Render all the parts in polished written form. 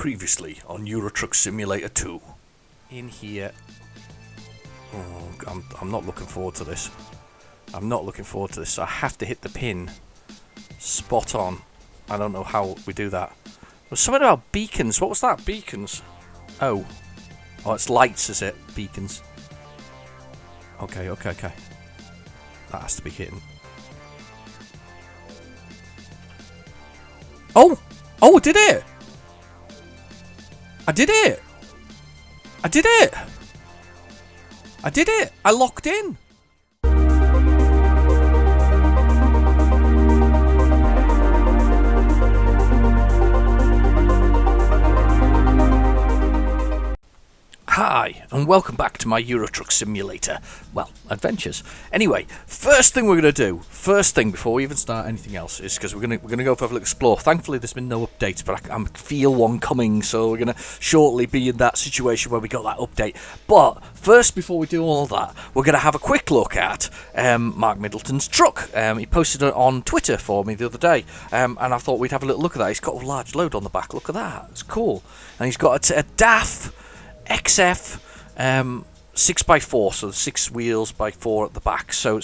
Previously on Euro Truck Simulator 2. In here... Oh, I'm not looking forward to this. I'm not looking forward to this. So I have to hit the pin spot on. I don't know how we do that. There's something about beacons. What was that? Beacons? Oh, it's lights, is it? Beacons. Okay. That has to be hitting. Oh! Oh, I did it! I did it! I did it! I did it! I locked in! Hi, and welcome back to my Euro Truck Simulator, well, adventures. Anyway, first thing we're going to do, before we even start anything else, is because we're going to go for a little explore. Thankfully, there's been no updates, but I feel one coming, so we're going to shortly be in that situation where we got that update. But first, before we do all of that, we're going to have a quick look at Mark Middleton's truck. He posted it on Twitter for me the other day, and I thought we'd have a little look at that. He's got a large load on the back, look at that, it's cool. And he's got a DAF XF 6x4, so 6 wheels by 4 at the back. So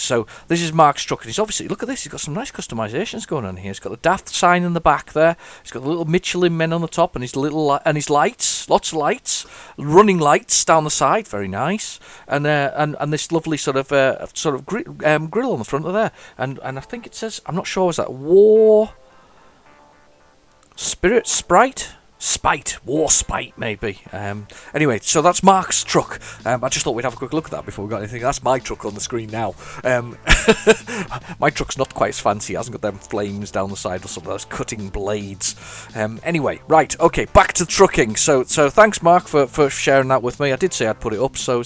this is Mark's truck, and he's obviously, look at this, he's got some nice customizations going on here. He's got the Daft sign in the back there. He's got the little Michelin men on the top, and his his lights, lots of lights, running lights down the side, very nice. And this lovely sort of grill on the front of there. And I think it says, I'm not sure, is that War Spirit Sprite? War Spite, maybe. Anyway, so that's Mark's truck. I just thought we'd have a quick look at that before we got anything. That's my truck on the screen now. My truck's not quite as fancy. It hasn't got them flames down the side or something. Those cutting blades. Anyway, right, okay, back to trucking. So thanks, Mark, for sharing that with me. I did say I'd put it up, so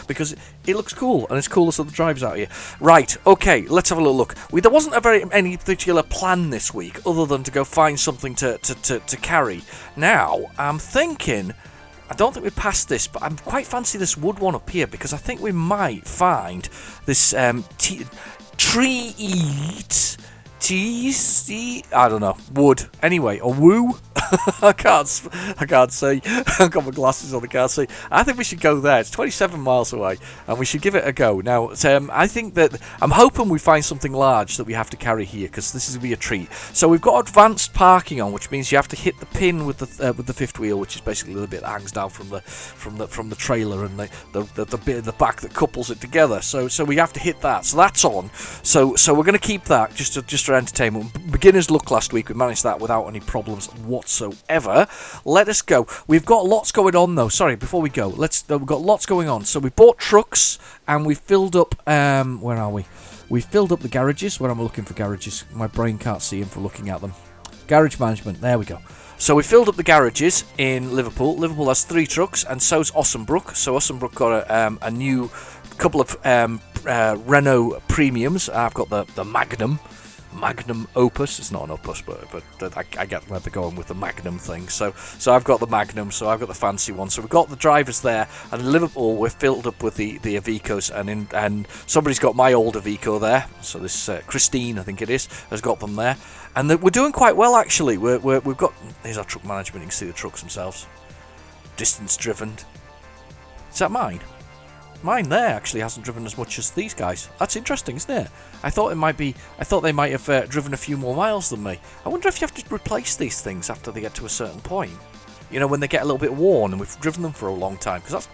because it looks cool, and it's cool as the drives out here. Right, okay, let's have a little look. There wasn't any particular plan this week, other than to go find something to carry. Now, I'm thinking, I don't think we passed this, but I'm quite fancy this wood one up here, because I think we might find this I don't know, wood. Anyway, or woo. I can't see. I've got my glasses on, I can't see. I think we should go there. It's 27 miles away, and we should give it a go. Now, I think that I'm hoping we find something large that we have to carry here, because this is going to be a treat. So we've got advanced parking on, which means you have to hit the pin with the fifth wheel, which is basically a little bit that hangs down from the trailer and the bit of the back that couples it together. So we have to hit that. So that's on. So we're going to keep that just for entertainment. Beginner's luck last week. We managed that without any problems whatsoever. Let us go. We've got lots going on though. Sorry, before we go, we've got lots going on. So we bought trucks and we filled up. Where are we? We filled up the garages. When I'm looking for garages, my brain can't see them for looking at them. Garage management. There we go. So we filled up the garages in Liverpool. Liverpool has 3 trucks, and so's Ossenbrook. So Ossenbrook got a new couple of Renault premiums. I've got the Magnum Opus. It's not an Opus, but I get where they're going with the Magnum thing. So I've got the Magnum, so I've got the fancy one. So we've got the drivers there, and in Liverpool we're filled up with the Avicos, and somebody's got my old Avico there. So this Christine, I think it is, has got them there, and we're doing quite well actually. We've got, here's our truck management. You can see the trucks themselves. Distance driven. Is that mine? Mine there actually hasn't driven as much as these guys. That's interesting, isn't it? I thought they might have driven a few more miles than me. I wonder if you have to replace these things after they get to a certain point. You know, when they get a little bit worn and we've driven them for a long time. Because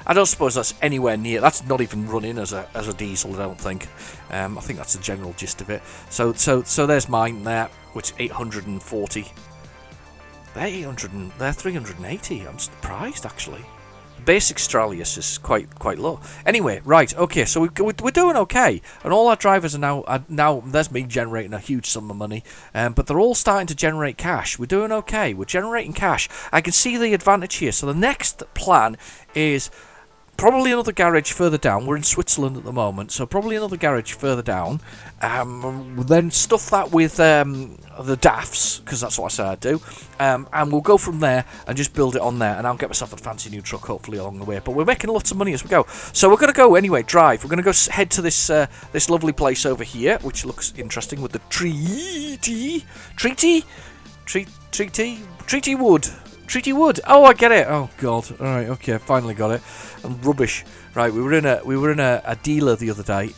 I don't suppose that's anywhere near. That's not even running as a diesel, I don't think. I think that's the general gist of it. So there's mine there, which 840. They're 380. I'm surprised actually. Basic Stralius is quite low. Anyway, right, okay, so we're doing okay, and all our drivers are now there's me generating a huge sum of money, but they're all starting to generate cash. We're doing okay. We're generating cash. I can see the advantage here. So the next plan is probably another garage further down. We're in Switzerland at the moment, so probably another garage further down. Then stuff that with the DAFs, because that's what I said I'd do. And we'll go from there and just build it on there, and I'll get myself a fancy new truck hopefully along the way. But we're making lots of money as we go. So we're going to go anyway, drive. We're going to go head to this lovely place over here, which looks interesting with the treaty wood. Treaty Wood. Oh, I get it. Oh God. All right. Okay. I finally got it. I'm rubbish. Right. We were in a dealer the other day.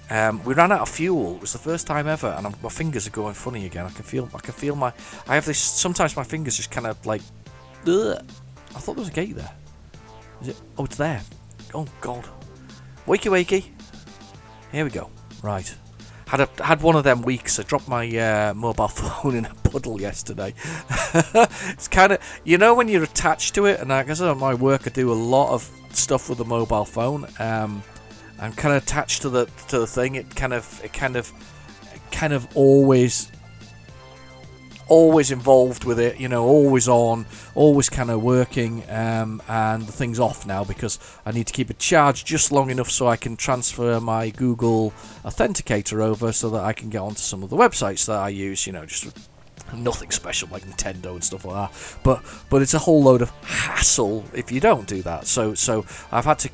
We ran out of fuel. It was the first time ever, and my fingers are going funny again. I can feel my. I have this. Sometimes my fingers just kind of like. Ugh. I thought there was a gate there. Is it? Oh, it's there. Oh God. Wakey wakey. Here we go. Right. Had one of them weeks. I dropped my mobile phone in a puddle yesterday. It's kind of, when you're attached to it, and I guess at my work I do a lot of stuff with the mobile phone. I'm kind of attached to the thing. It kind of always involved with it, always on, always kind of working, and the thing's off now because I need to keep it charged just long enough so I can transfer my Google Authenticator over so that I can get onto some of the websites that I use, just nothing special like Nintendo and stuff like that, but it's a whole load of hassle if you don't do that. So I've had to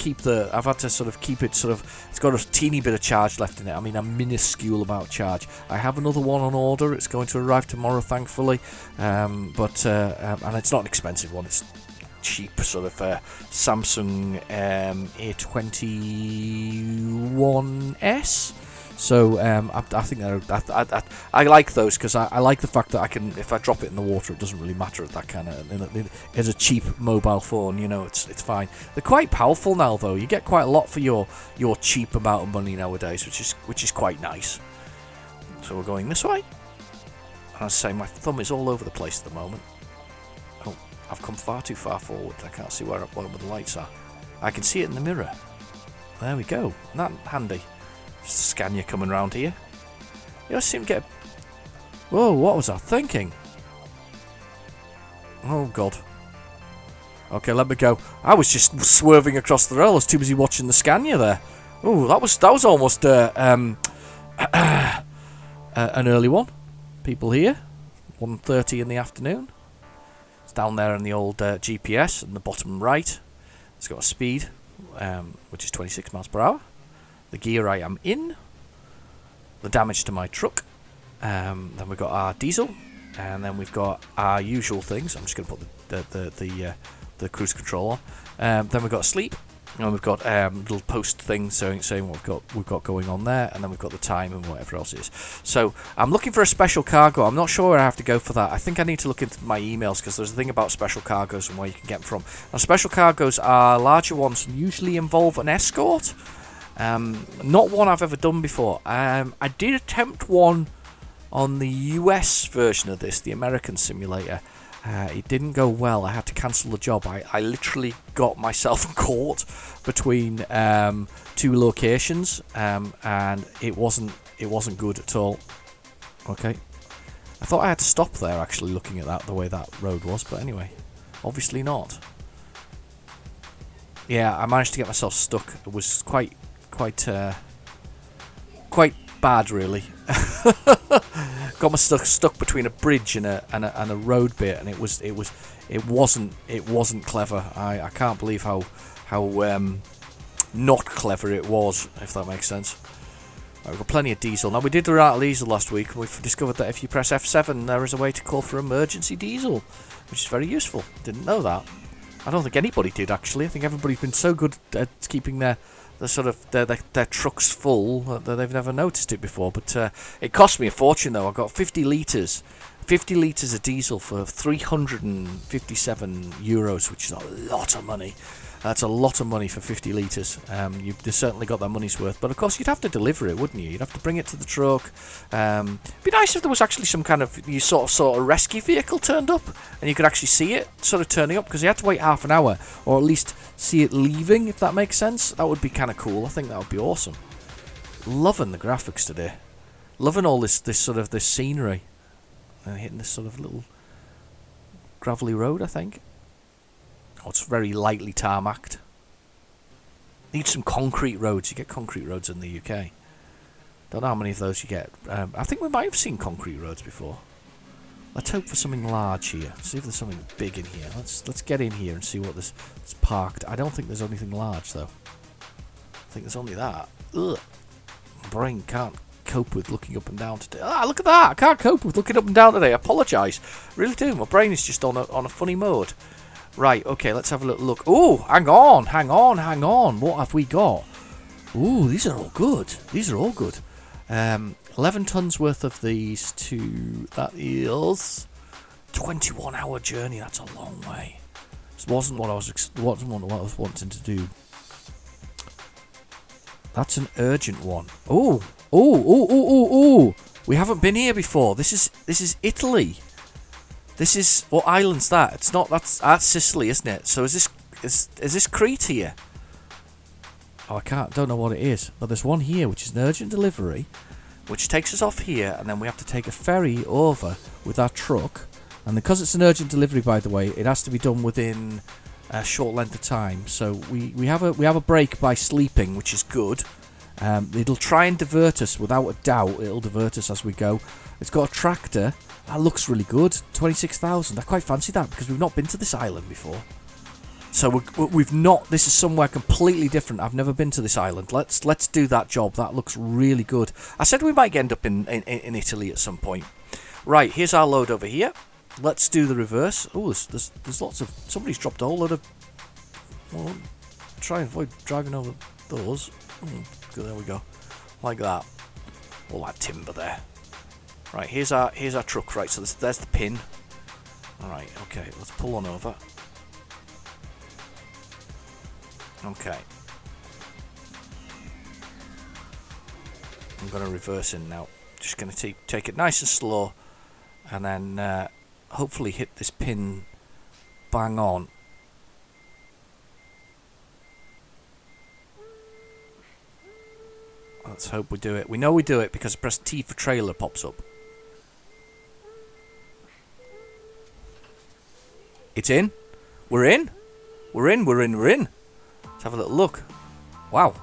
sort of keep it it's got a teeny bit of charge left in it. I mean, a minuscule amount of charge. I have another one on order. It's going to arrive tomorrow, thankfully, and it's not an expensive one. It's cheap sort of Samsung A21s. So I think I like those because I like the fact that I can, if I drop it in the water, it doesn't really matter. That kind of, as a cheap mobile phone, it's fine. They're quite powerful now, though. You get quite a lot for your cheap amount of money nowadays, which is quite nice. So we're going this way. And I say my thumb is all over the place at the moment. Oh, I've come far too far forward. I can't see where the lights are. I can see it in the mirror. There we go. Isn't that handy? Scania coming round here. You seem to get. Whoa! What was I thinking? Oh God. Okay, let me go. I was just swerving across the rail. I was too busy watching the Scania there. Oh, that was almost an early one. People here, 1:30 in the afternoon. It's down there in the old GPS in the bottom right. It's got a speed, which is 26 miles per hour. The gear I am in, the damage to my truck, then we've got our diesel, and then we've got our usual things. I'm just going to put the cruise control on. Then we've got sleep, and we've got little post thing saying what we've got going on there, and then we've got the time and whatever else it is. So I'm looking for a special cargo. I'm not sure where I have to go for that. I think I need to look into my emails because there's a thing about special cargoes and where you can get them from. Now, special cargoes are larger ones and usually involve an escort. Not one I've ever done before. I did attempt one on the US version of this, the American simulator. It didn't go well. I had to cancel the job. I literally got myself caught between two locations, and it wasn't good at all. Okay, I thought I had to stop there actually, looking at the way that road was, but anyway, obviously not. Yeah, I managed to get myself stuck. It was quite bad, really. Got myself stuck between a bridge and a road bit, and it wasn't clever. I can't believe how not clever it was, if that makes sense. We've got plenty of diesel. Now, we did run out of diesel last week, and we've discovered that if you press F7, there is a way to call for emergency diesel, which is very useful. Didn't know that. I don't think anybody did, actually. I think everybody's been so good at keeping their trucks full that they've never noticed it before. But it cost me a fortune, though. I got 50 litres of diesel for €357, which is a lot of money. That's a lot of money for 50 litres. You've certainly got that money's worth. But of course, you'd have to deliver it, wouldn't you? You'd have to bring it to the truck. It'd be nice if there was actually some kind of sort of rescue vehicle turned up, and you could actually see it sort of turning up, because you had to wait half an hour, or at least see it leaving, if that makes sense. That would be kind of cool. I think that would be awesome. Loving the graphics today. Loving all this scenery. And hitting this sort of little gravelly road, I think. Oh, it's very lightly tarmacked. Need some concrete roads. You get concrete roads in the UK. Don't know how many of those you get. I think we might have seen concrete roads before. Let's hope for something large here. See if there's something big in here. Let's get in here and see what this is parked. I don't think there's anything large, though. I think there's only that. Ugh. My brain can't cope with looking up and down today. Ah, look at that! I can't cope with looking up and down today. I apologise. Really do. My brain is just on a funny mode. Right, okay, let's have a little look. Oh, hang on. What have we got? Ooh, these are all good. 11 tons worth of these to... That is... 21-hour journey. That's a long way. This wasn't what I was wanting to do. That's an urgent one. Oh. We haven't been here before. This is Italy. This is what island's that? It's not. That's Sicily, isn't it? So is this Crete here? Oh, don't know what it is. But there's one here which is an urgent delivery, which takes us off here, and then we have to take a ferry over with our truck. And because it's an urgent delivery, by the way, it has to be done within a short length of time. So we have a break by sleeping, which is good. It'll try and divert us, without a doubt. It'll divert us as we go. It's got a tractor. That looks really good. 26,000. I quite fancy that because we've not been to this island before. So we've not. This is somewhere completely different. I've never been to this island. Let's do that job. That looks really good. I said we might end up in Italy at some point. Right, here's our load over here. Let's do the reverse. Oh, there's lots of... Somebody's dropped a whole load of... Well, try and avoid driving over those. Good, there we go. Like that. All that timber there. Right, here's our truck. Right, so there's the pin. Alright, okay, let's pull on over. Okay. I'm going to reverse in now. Just going to take it nice and slow. And then hopefully hit this pin bang on. Let's hope we do it. We know we do it because press T for trailer pops up. It's in. We're in. Let's have a little look. Wow.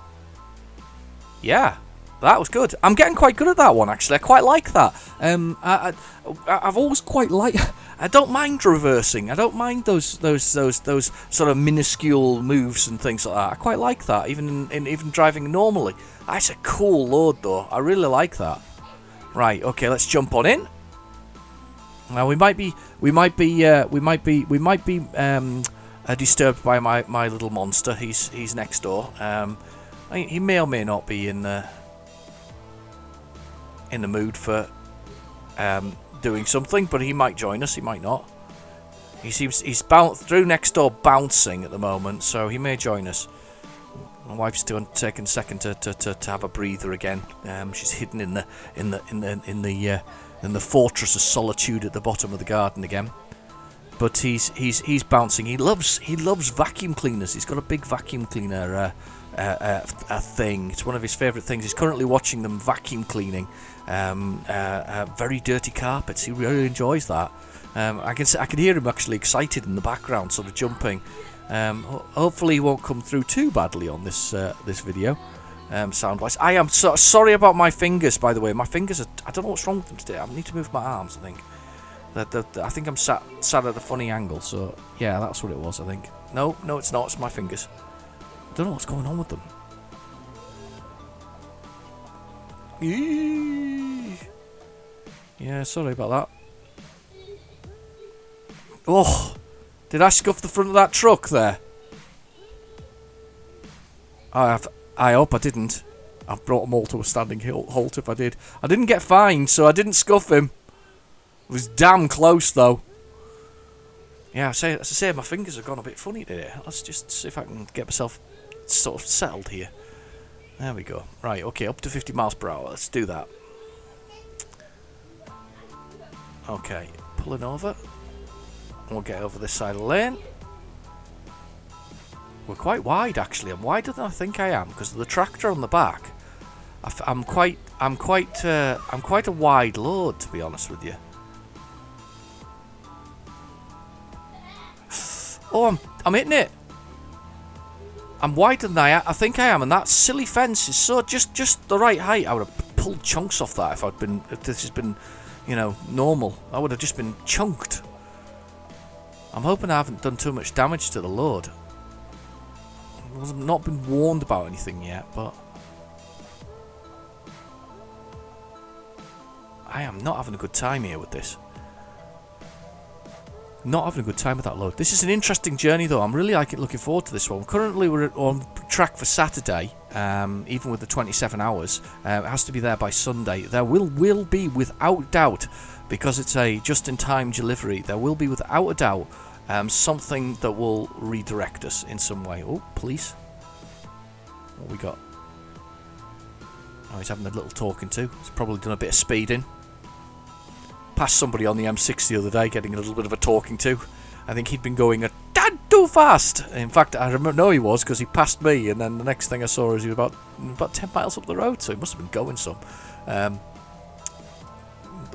Yeah. That was good. I'm getting quite good at that one, actually. I quite like that. I've always quite liked... I don't mind reversing. I don't mind those sort of minuscule moves and things like that. I quite like that, even driving normally. That's a cool load, though. I really like that. Right. Okay. Let's jump on in. Now we might be disturbed by my little monster. He's next door. He may or may not be in the mood for doing something, but he might join us. He might not. He's through next door bouncing at the moment, so he may join us. My wife's taking a second to have a breather again. She's hidden in the fortress of solitude at the bottom of the garden again. But he's bouncing. He loves vacuum cleaners. He's got a big vacuum cleaner thing. It's one of his favourite things. He's currently watching them vacuum cleaning very dirty carpets. He really enjoys that. I can hear him actually excited in the background, sort of jumping. Hopefully he won't come through too badly on this video, sound-wise. I am sorry about my fingers, by the way. My fingers I don't know what's wrong with them today. I need to move my arms, I think. I think I'm sat at a funny angle, so yeah, that's what it was, I think. No, it's not. It's my fingers. I don't know what's going on with them. Yeah, sorry about that. Oh, did I scuff the front of that truck there? I hope I didn't. I've brought them all to a standing halt if I did. I didn't get fined, so I didn't scuff him. It was damn close, though. Yeah, as I say, my fingers have gone a bit funny today. Let's just see if I can get myself sort of settled here. There we go. Right, okay, up to 50 miles per hour. Let's do that. Okay, pulling over. We'll get over this side of the lane. We're quite wide, actually. I'm wider than I think I am because of the tractor on the back. I'm quite a wide load, to be honest with you. Oh, I'm hitting it. I'm wider than I think I am, and that silly fence is so just the right height. I would have pulled chunks off that if this has been, normal. I would have just been chunked. I'm hoping I haven't done too much damage to the load. I've not been warned about anything yet, but I am not having a good time here with this. Not having a good time with that load. This is an interesting journey, though. I'm really looking forward to this one. Currently, we're on track for Saturday, even with the 27 hours. It has to be there by Sunday. There will be, without doubt, because it's a just-in-time delivery, there will be, without a doubt, something that will redirect us in some way. Oh, police. What we got? Oh, he's having a little talking to. He's probably done a bit of speeding. Passed somebody on the M6 the other day, getting a little bit of a talking to. I think he'd been going a tad too fast. In fact, I know he was, because he passed me, and then the next thing I saw is he was about 10 miles up the road, so he must have been going some. There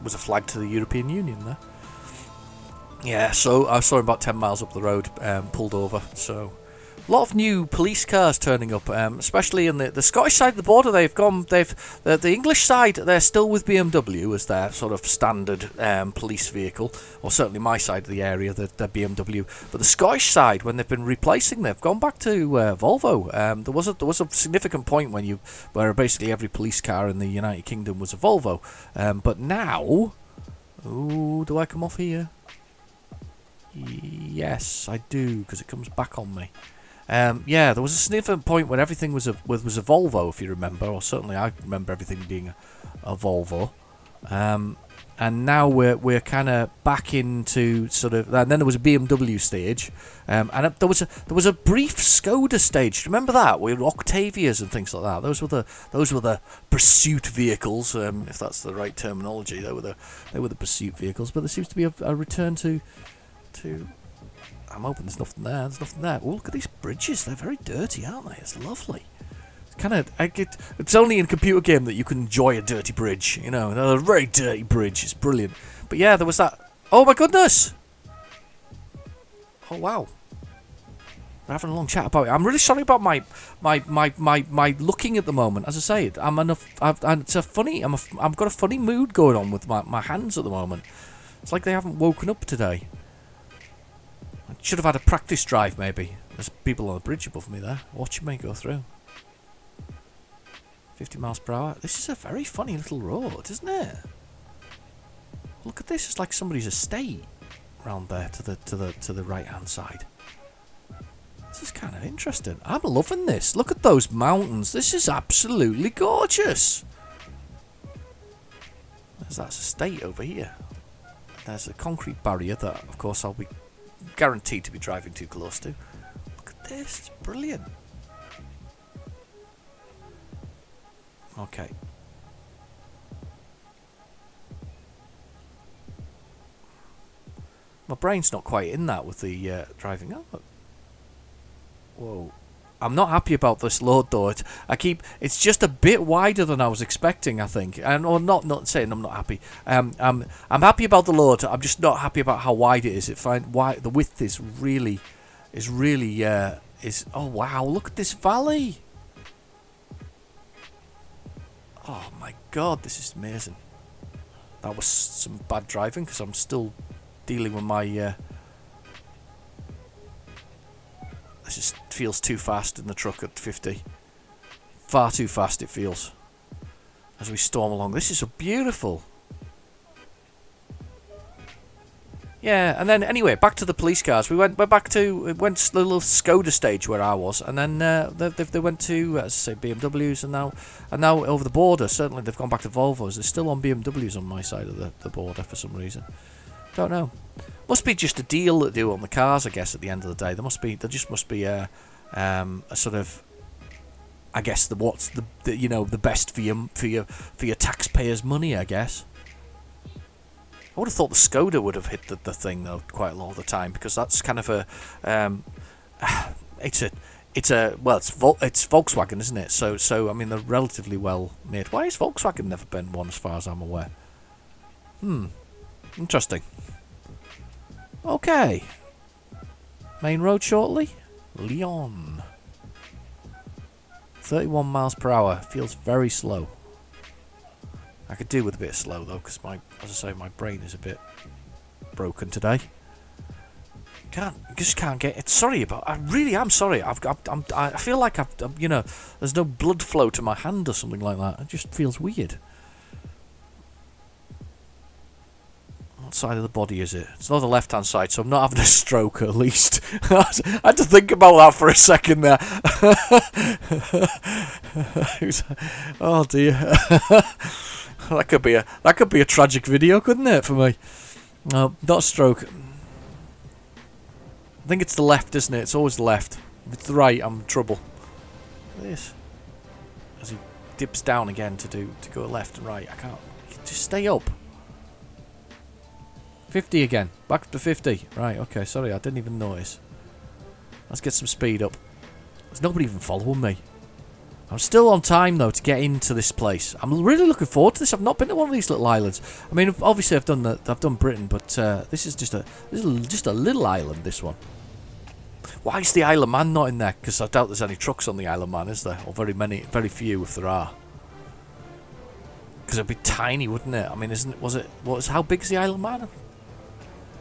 was a flag to the European Union there. Yeah, so I saw him about 10 miles up the road, pulled over. So a lot of new police cars turning up, especially in the Scottish side of the border. The English side, they're still with BMW as their sort of standard police vehicle, or certainly my side of the area, they're BMW. But the Scottish side, when they've been replacing, they've gone back to Volvo. There was a significant point where basically every police car in the United Kingdom was a Volvo. But now, ooh, do I come off here? Yes, I do, because it comes back on me. Yeah, there was a significant point when everything was a Volvo, if you remember, or certainly I remember everything being a Volvo. And now we're kind of back into sort of. And then there was a BMW stage, and there was a brief Skoda stage. Do you remember that? We had Octavias and things like that. Those were the pursuit vehicles, if that's the right terminology. They were the pursuit vehicles. But there seems to be a return to. I'm hoping there's nothing there. There's nothing there. Oh, look at these bridges. They're very dirty, aren't they? It's lovely. It's only in a computer game that you can enjoy a dirty bridge. You know, a very dirty bridge. It's brilliant. But yeah, there was that. Oh my goodness! Oh wow! We're having a long chat about it. I'm really sorry about my looking at the moment. As I say, it's a funny. I've got a funny mood going on with my hands at the moment. It's like they haven't woken up today. I should have had a practice drive, maybe. There's people on the bridge above me there, watching me go through. 50 miles per hour. This is a very funny little road, isn't it? Look at this. It's like somebody's estate round there to the right hand side. This is kind of interesting. I'm loving this. Look at those mountains. This is absolutely gorgeous. There's that estate over here. There's a concrete barrier that, of course, I'll be guaranteed to be driving too close to. Look at this, it's brilliant. Okay. My brain's not quite in that with the driving. Oh, whoa. I'm not happy about this load though. It's just a bit wider than I was expecting, I think. And or not saying I'm not happy. I'm happy about the load. I'm just not happy about how wide it is. The width is really. Oh wow! Look at this valley. Oh my god, this is amazing. That was some bad driving because I'm still dealing with my. This just feels too fast in the truck at 50. Far too fast it feels. As we storm along. This is so beautiful. Yeah, and then anyway, back to the police cars. We went to the little Skoda stage where I was, and then they went to, as I say, BMWs, and now over the border. Certainly they've gone back to Volvos. They're still on BMWs on my side of the border for some reason. Don't know. Must be just a deal that they do on the cars, I guess. At the end of the day, there just must be a sort of, I guess, the best for your taxpayers' money, I guess. I would have thought the Skoda would have hit the thing though quite a lot of the time, because that's kind of a it's Volkswagen, isn't it? So I mean they're relatively well made. Why has Volkswagen never been one as far as I'm aware? Interesting. Okay. Main road shortly. Lyon. 31 miles per hour. Feels very slow. I could do with a bit slow though, because as I say, my brain is a bit broken today. Just can't get it. Sorry about. I really am sorry. I feel like there's no blood flow to my hand or something like that. It just feels weird. What side of the body is it? It's not the left-hand side, so I'm not having a stroke at least. I had to think about that for a second there. Oh dear. That could be a tragic video, couldn't it, for me? No, not a stroke. I think it's the left, isn't it? It's always the left. If it's the right, I'm in trouble. Look at this. As he dips down again to go left and right. I can't. Just stay up. 50 again. Back up to 50. Right, okay, sorry, I didn't even notice. Let's get some speed up. There's nobody even following me. I'm still on time, though, to get into this place. I'm really looking forward to this. I've not been to one of these little islands. I mean, obviously I've done Britain, but this is just a little island, this one. Why is the Isle of Man not in there? Because I doubt there's any trucks on the Isle of Man, is there? Or very few if there are. Because it'd be tiny, wouldn't it? I mean, how big is the Isle of Man?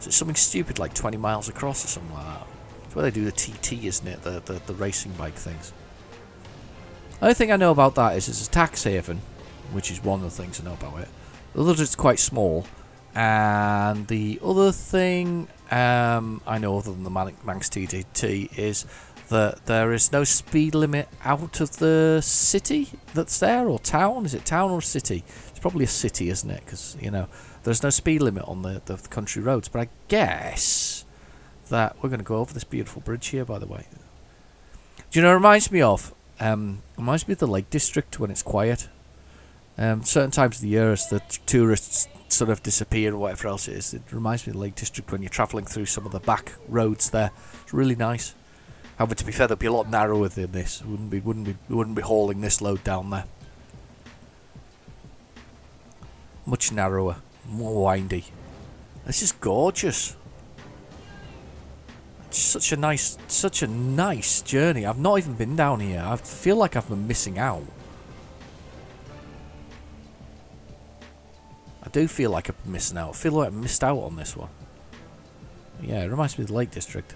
Is it something stupid like 20 miles across or something like that? It's where they do the TT, isn't it? The racing bike things. The only thing I know about that is it's a tax haven, which is one of the things I know about it. The other is it's quite small. And the other thing I know other than the Manx TTT is that there is no speed limit out of the city that's there, or town. Is it town or city? It's probably a city, isn't it? Because, you know, there's no speed limit on the country roads. But I guess that we're going to go over this beautiful bridge here, by the way. Do you know what it reminds me of? Reminds me of the Lake District when it's quiet. Certain times of the year as the tourists sort of disappear or whatever else it is. It reminds me of the Lake District when you're travelling through some of the back roads there. It's really nice. However, to be fair, they'd be a lot narrower than this. We wouldn't be hauling this load down there. Much narrower, more windy. This is gorgeous. It's such a nice journey. I've not even been down here. I feel like I've been missing out. I do feel like I've been missing out. I feel like I missed out on this one. Yeah, it reminds me of the Lake District.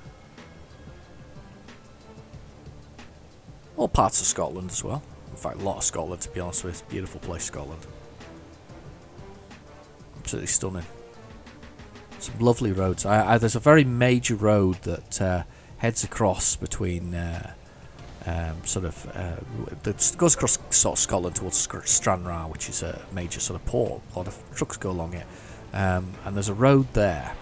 All parts of Scotland as well. In fact, a lot of Scotland, to be honest with you. Beautiful place, Scotland. Absolutely stunning. Some lovely roads. There's a very major road that heads across between that goes across sort of Scotland towards Stranraer, which is a major sort of port. A lot of trucks go along it, and there's a road there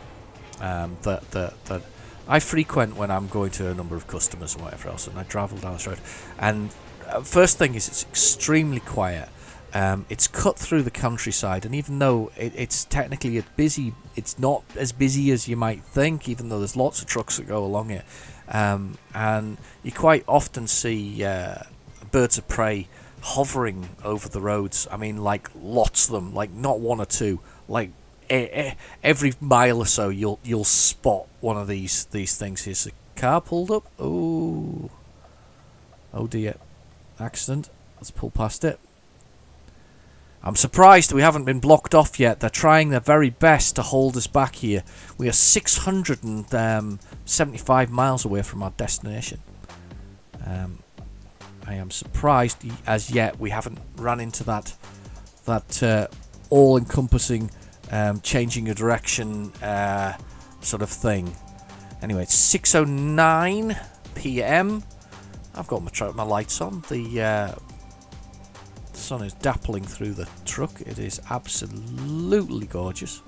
that I frequent when I'm going to a number of customers and whatever else, and I travel down this road. And first thing is, it's extremely quiet. It's cut through the countryside, and even though it's technically busy, it's not as busy as you might think, even though there's lots of trucks that go along it. And you quite often see birds of prey hovering over the roads. I mean, like lots of them, like not one or two. Like every mile or so, you'll spot one of these things. Here's a car pulled up. Oh dear, accident. Let's pull past it. I'm surprised we haven't been blocked off yet. They're trying their very best to hold us back here. We are 675 miles away from our destination. I am surprised as yet we haven't run into that all-encompassing changing of direction sort of thing. Anyway, it's 6:09 p.m. I've got my lights on. The sun is dappling through the truck. It is absolutely gorgeous.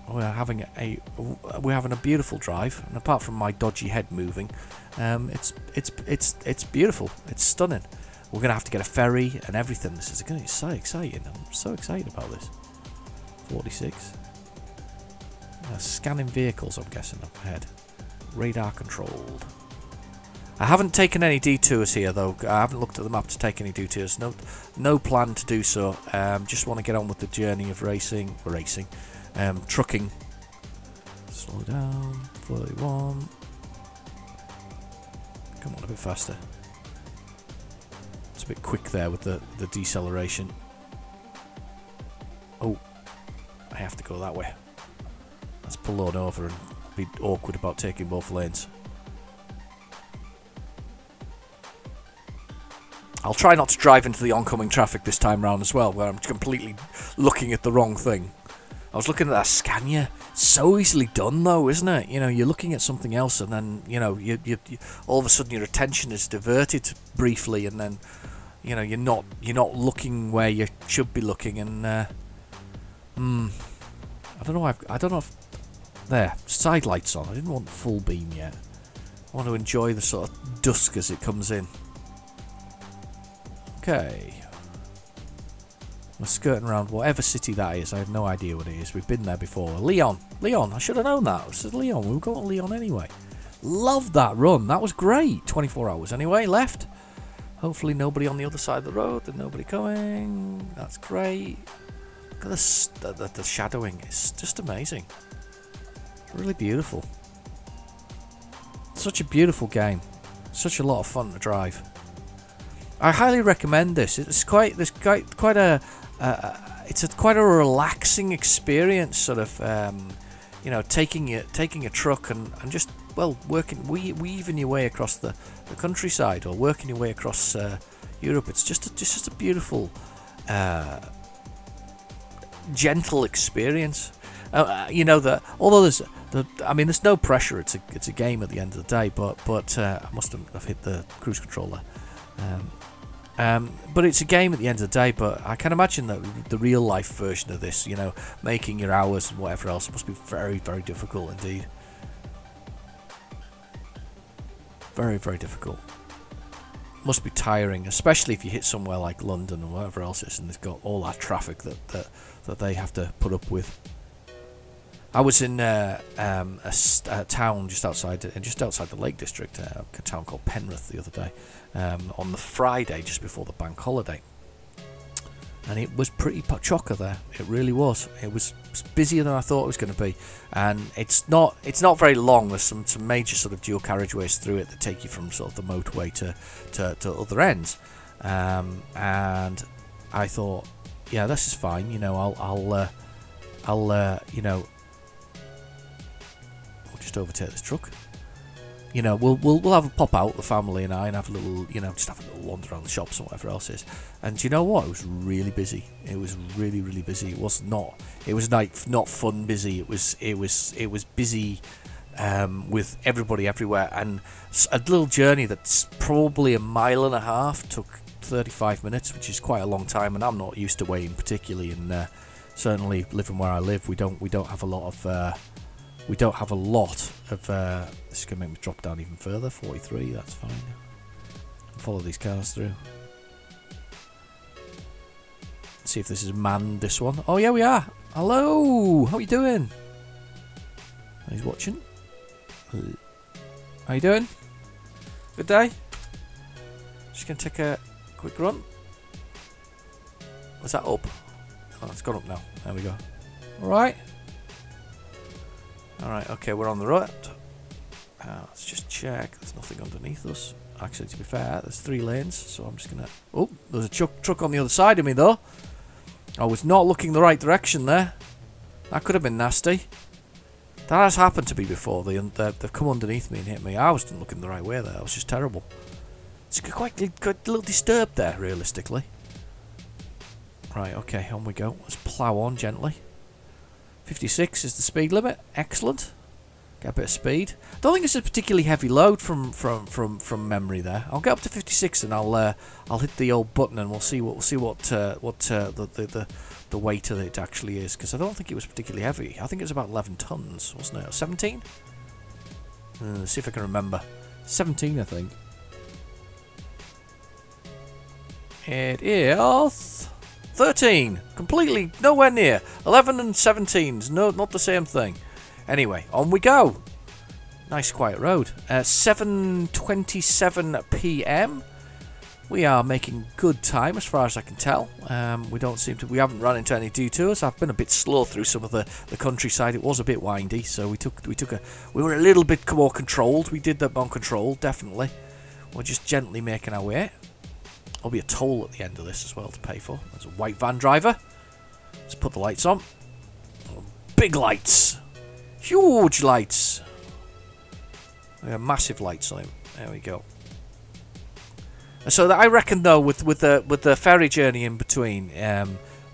We're having a beautiful drive, and apart from my dodgy head moving, it's beautiful. It's stunning. We're gonna have to get a ferry and everything. This is going to be so exciting. I'm so excited about this. 46. Scanning vehicles, I'm guessing up ahead. Radar controlled. I haven't taken any detours here, though. I haven't looked at the map to take any detours. No plan to do so. Just want to get on with the journey of trucking. Slow down. 41. Come on, a bit faster. It's a bit quick there with the deceleration. Oh, I have to go that way. Let's pull on over and be awkward about taking both lanes. I'll try not to drive into the oncoming traffic this time round as well, where I'm completely looking at the wrong thing. I was looking at that Scania. So easily done, though, isn't it? You know, you're looking at something else, and then you know, you all of a sudden your attention is diverted briefly, and then you know you're not looking where you should be looking, and I don't know. I don't know if there side lights on. I didn't want full beam yet. I want to enjoy the sort of dusk as it comes in. Okay. We're skirting around whatever city that is. I have no idea what it is. We've been there before. Leon. I should have known that. It said Leon. We were going to Leon anyway. Love that run. That was great. 24 hours anyway. Left. Hopefully nobody on the other side of the road. And nobody coming. That's great. Look at the shadowing. It's just amazing. Really beautiful. Such a beautiful game. Such a lot of fun to drive. I highly recommend this. It's quite a relaxing experience, sort of, you know, taking a truck and just weaving your way across the countryside, or working your way across Europe. It's just a beautiful, gentle experience. You know that although there's no pressure. It's a game at the end of the day. But I must have hit the cruise controller. But it's a game at the end of the day. But I can imagine that the real life version of this, you know, making your hours and whatever else, must be very, very difficult indeed. Very, very difficult. Must be tiring, especially if you hit somewhere like London or whatever else it is, and it's got all that traffic that they have to put up with. I was in a town just outside the Lake District, a town called Penrith, the other day, on the Friday just before the bank holiday, and it was pretty chocker there. It really was. It was busier than I thought it was going to be, and it's not very long. There's some major sort of dual carriageways through it that take you from sort of the motorway to other ends, and I thought, yeah, this is fine. You know, I'll you know. Just overtake this truck. You know, we'll have a pop out, the family and I, and have a little, you know, just have a little wander around the shops and whatever else is. And do you know what? It was really busy. It was really, really busy. It was like not fun busy. It was busy with everybody everywhere, and a little journey that's probably a mile and a half took 35 minutes, which is quite a long time. And I'm not used to waiting, particularly, and certainly living where I live, we don't have a lot of. This is going to make me drop down even further. 43, that's fine. Follow these cars through. See if this is manned, this one. Oh, yeah, we are. Hello. How are you doing? He's watching. How you doing? Good day? Just going to take a quick run. Was that up? Oh, it's gone up now. There we go. Alright. Alright, okay, we're on the road. Let's just check. There's nothing underneath us. Actually, to be fair, there's 3 lanes, so I'm just going to... Oh, there's a truck on the other side of me, though. I was not looking the right direction there. That could have been nasty. That has happened to me before. They've come underneath me and hit me. I wasn't looking the right way there. It was just terrible. It's quite a little disturbed there, realistically. Right, okay, on we go. Let's plough on gently. 56 is the speed limit. Excellent. Get a bit of speed. Don't think it's a particularly heavy load from memory there. I'll get up to 56 and I'll hit the old button and we'll see what the weight of it actually is, because I don't think it was particularly heavy. I think it was about 11 tons, wasn't it? 17? Let's see if I can remember. 17, I think. It is 13. Completely nowhere near. 11 and 17's not the same thing. Anyway, on we go. Nice quiet road. 7:27 p.m. We are making good time as far as I can tell. We haven't run into any detours. I've been a bit slow through some of the countryside. It was a bit windy, so we were a little bit more controlled. We did that on control, definitely. We're just gently making our way. There'll be a toll at the end of this as well to pay for. There's a white van driver. Let's put the lights on. Big lights. Huge lights. We have massive lights on him. There we go. So I reckon though, with the ferry journey in between,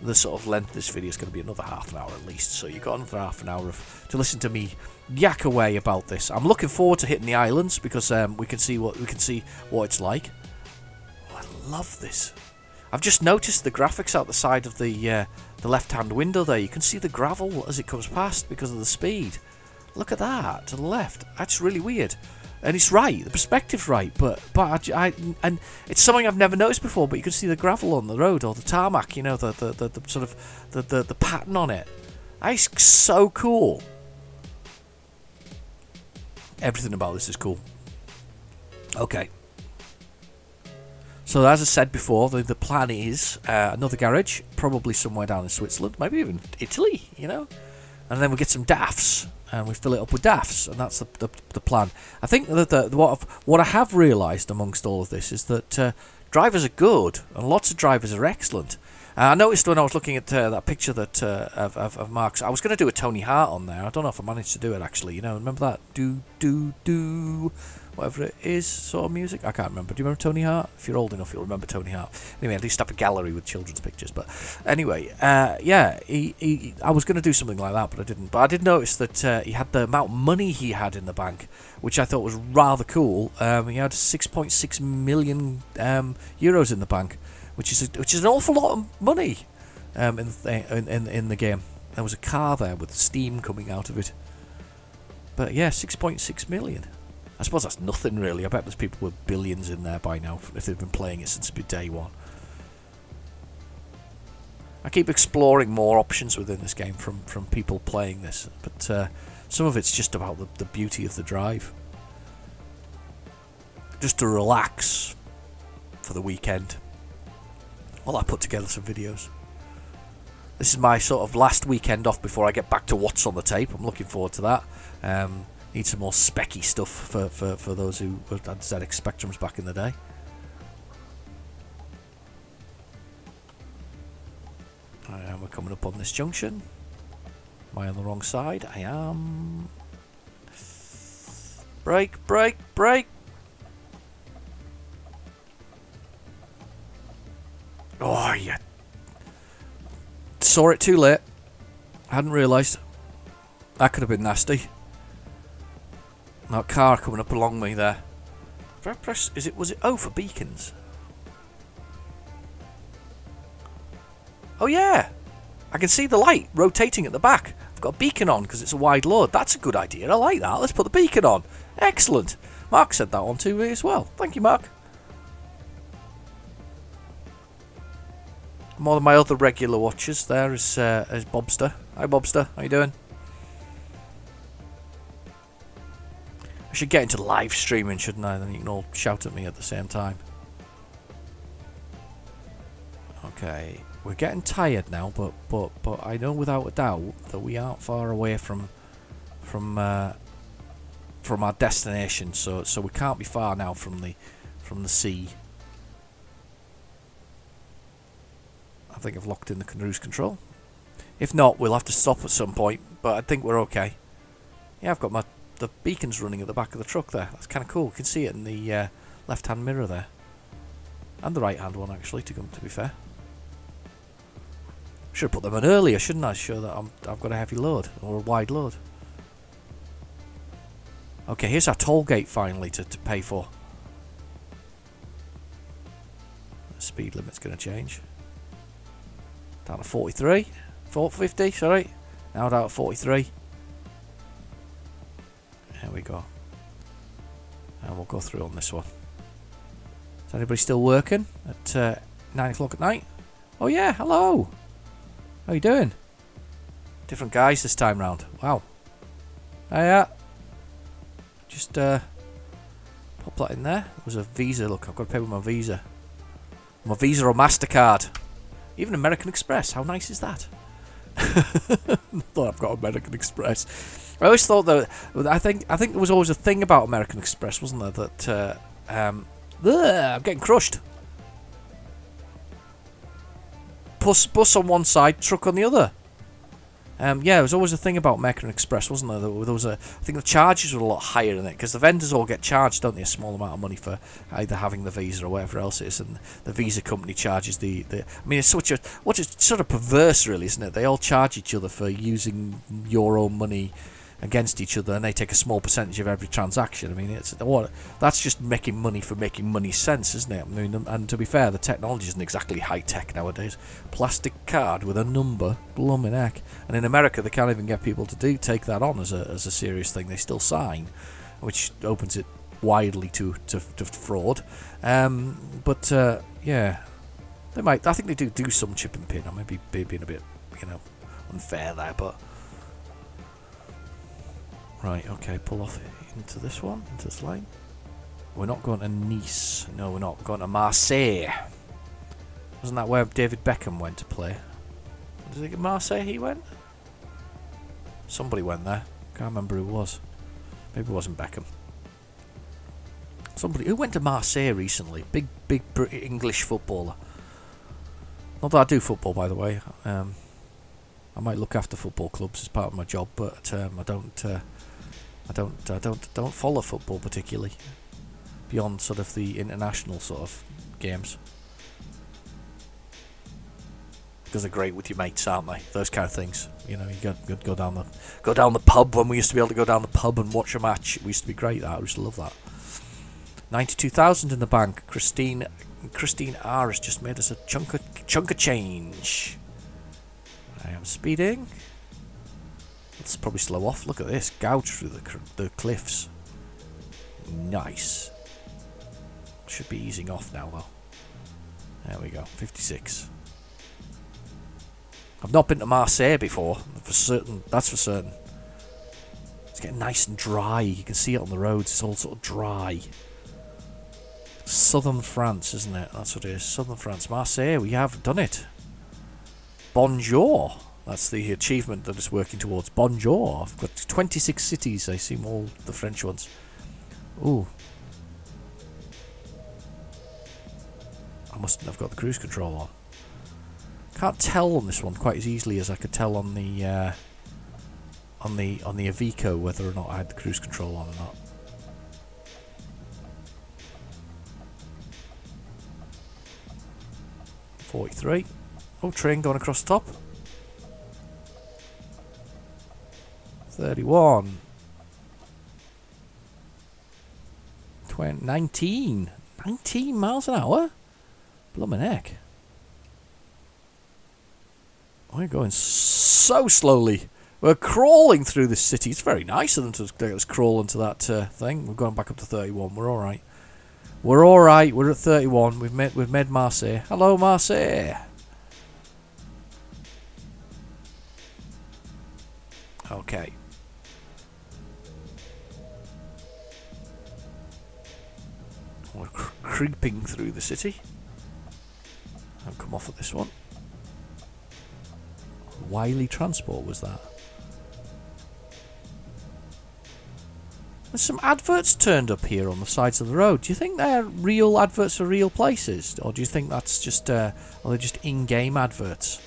the sort of length of this video is going to be another half an hour at least. So you've got another half an hour to listen to me yak away about this. I'm looking forward to hitting the islands because we can see what it's like. Oh, I love this. I've just noticed the graphics out the side of the left-hand window there. You can see the gravel as it comes past because of the speed. Look at that to the left. That's really weird. And it's right, the perspective's right, but and it's something I've never noticed before. But you can see the gravel on the road or the tarmac, you know, the sort of the pattern on it. That's so cool. Everything about this is cool. Okay. So as I said before, the plan is another garage, probably somewhere down in Switzerland, maybe even Italy, you know, and then we get some DAFs. And we fill it up with DAFs, and that's the plan. I think that what I have realised amongst all of this is that drivers are good, and lots of drivers are excellent. I noticed when I was looking at that picture that of Mark's, I was going to do a Tony Hart on there. I don't know if I managed to do it actually. You know, remember that do whatever it is sort of music? I can't remember. Do you remember Tony Hart? If you're old enough, you'll remember Tony Hart. Anyway, at least have a gallery with children's pictures. But anyway, yeah, I was going to do something like that, but I didn't. But I did notice that he had the amount of money he had in the bank, which I thought was rather cool. He had 6.6 million euros in the bank, which is an awful lot of money in the game. There was a car there with steam coming out of it. But yeah, 6.6 million. I suppose that's nothing really. I bet there's people with billions in there by now if they've been playing it since day one. I keep exploring more options within this game from people playing this, but some of it's just about the beauty of the drive. Just to relax for the weekend while I put together some videos. This is my sort of last weekend off before I get back to what's on the tape. I'm looking forward to that. Need some more specky stuff for those who had ZX Spectrums back in the day. We're coming up on this junction. Am I on the wrong side? I am. Brake, brake, brake. Oh, yeah. Saw it too late. Hadn't realised. That could have been nasty. That car coming up along me there. Was it O for beacons? Oh yeah! I can see the light rotating at the back. I've got a beacon on because it's a wide load. That's a good idea. I like that. Let's put the beacon on. Excellent. Mark said that one to me as well. Thank you, Mark. One of my other regular watchers there is Bobster. Hi Bobster, how you doing? I should get into live streaming, shouldn't I? Then you can all shout at me at the same time. Okay, we're getting tired now, but I know without a doubt that we aren't far away from our destination. So we can't be far now from the sea. I think I've locked in the cruise control. If not, we'll have to stop at some point, but I think we're okay. Yeah, I've got the beacon's running at the back of the truck there. That's kind of cool. You can see it in the left-hand mirror there. And the right-hand one, actually, to be fair. Should have put them on earlier, shouldn't I? Show that I've got a heavy load, or a wide load. Okay, here's our toll gate, finally, to pay for. The speed limit's going to change. Down to 43. 450, sorry. Now down to 43. There we go. And we'll go through on this one. Is anybody still working at 9 o'clock at night? Oh yeah, hello. How you doing? Different guys this time round. Wow. Yeah. Just pop that in there. There was a Visa. Look, I've got to pay with my Visa. My Visa or MasterCard. Even American Express. How nice is that? Thought I've got American Express. I always thought that. I think there was always a thing about American Express, wasn't there? That I'm getting crushed. Bus on one side, truck on the other. Yeah, there was always a thing about American Express, wasn't there? There was I think the charges were a lot higher in it because the vendors all get charged, don't they, a small amount of money for either having the Visa or whatever else it is, and the Visa company charges the. I mean, it's sort of perverse, really, isn't it? They all charge each other for using your own money against each other, and they take a small percentage of every transaction. I mean, that's just making money for making money sense, isn't it? I mean, and to be fair, the technology isn't exactly high tech nowadays. Plastic card with a number, blooming heck. And in America, they can't even get people to take that on as a serious thing. They still sign, which opens it widely to fraud. Yeah, they might. I think they do some chip and pin. I might be being a bit, unfair there, but. Right, okay, pull off into this one, into this lane. We're not going to Nice. No, we're not. We're going to Marseille. Wasn't that where David Beckham went to play? Did it get Marseille he went? Somebody went there. Can't remember who it was. Maybe it wasn't Beckham. Somebody who went to Marseille recently. Big English footballer. Not that I do football, by the way. I might look after football clubs as part of my job, but I don't follow football particularly beyond sort of the international sort of games because they're great with your mates, aren't they? Those kind of things. You go down the pub when we used to be able to go down the pub and watch a match. It used to be great. That I used to love that. 92,000 in the bank. Christine R has just made us a chunk of change. I am speeding. Let's probably slow off. Look at this. Gouge through the cliffs. Nice. Should be easing off now, though. There we go. 56. I've not been to Marseille before. For certain. That's for certain. It's getting nice and dry. You can see it on the roads. It's all sort of dry. Southern France, isn't it? That's what it is. Southern France. Marseille. We have done it. Bonjour. That's the achievement that it's working towards. Bonjour. I've got 26 cities. I assume all the French ones. Ooh. I mustn't have got the cruise control on. Can't tell on this one quite as easily as I could tell on the Iveco whether or not I had the cruise control on or not. .43. Oh, train going across the top. 31. 19 miles an hour? Bloomin' heck. We're going so slowly. We're crawling through this city. It's very nice of them to let us crawl into that thing. We're going back up to 31. We're alright. We're alright. We're at 31. We've made Marseille. Hello, Marseille. Okay. We're creeping through the city. I'll come off at this one. Wiley Transport was that. There's some adverts turned up here on the sides of the road. Do you think they're real adverts for real places? Or do you think that's just are they just in-game adverts?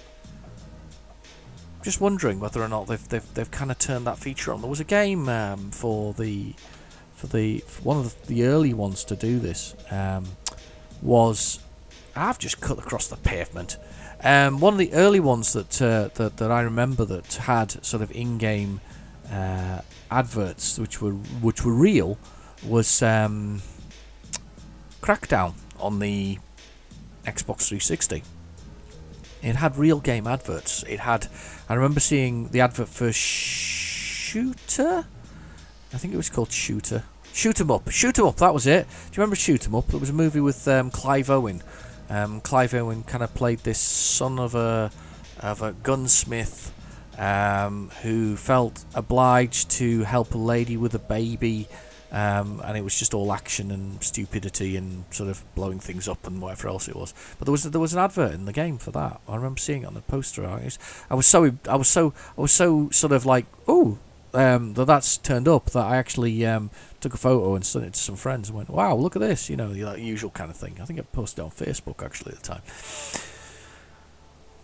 Just wondering whether or not they've kind of turned that feature on. There was a game for one of the early ones to do this was I've just cut across the pavement. One of the early ones that I remember that had sort of in-game adverts which were real was Crackdown on the Xbox 360. It had real game adverts. I remember seeing the advert for Shooter. I think it was called Shooter. Shoot 'em Up. Shoot 'em Up. That was it. Do you remember Shoot 'em Up? It was a movie with Clive Owen. Clive Owen kind of played this son of a gunsmith who felt obliged to help a lady with a baby, and it was just all action and stupidity and sort of blowing things up and whatever else it was. But there was an advert in the game for that. I remember seeing it on the poster. I was so sort of like, oh, that's turned up that I actually took a photo and sent it to some friends and went, wow, look at this, the usual kind of thing. I think I posted it on Facebook actually at the time.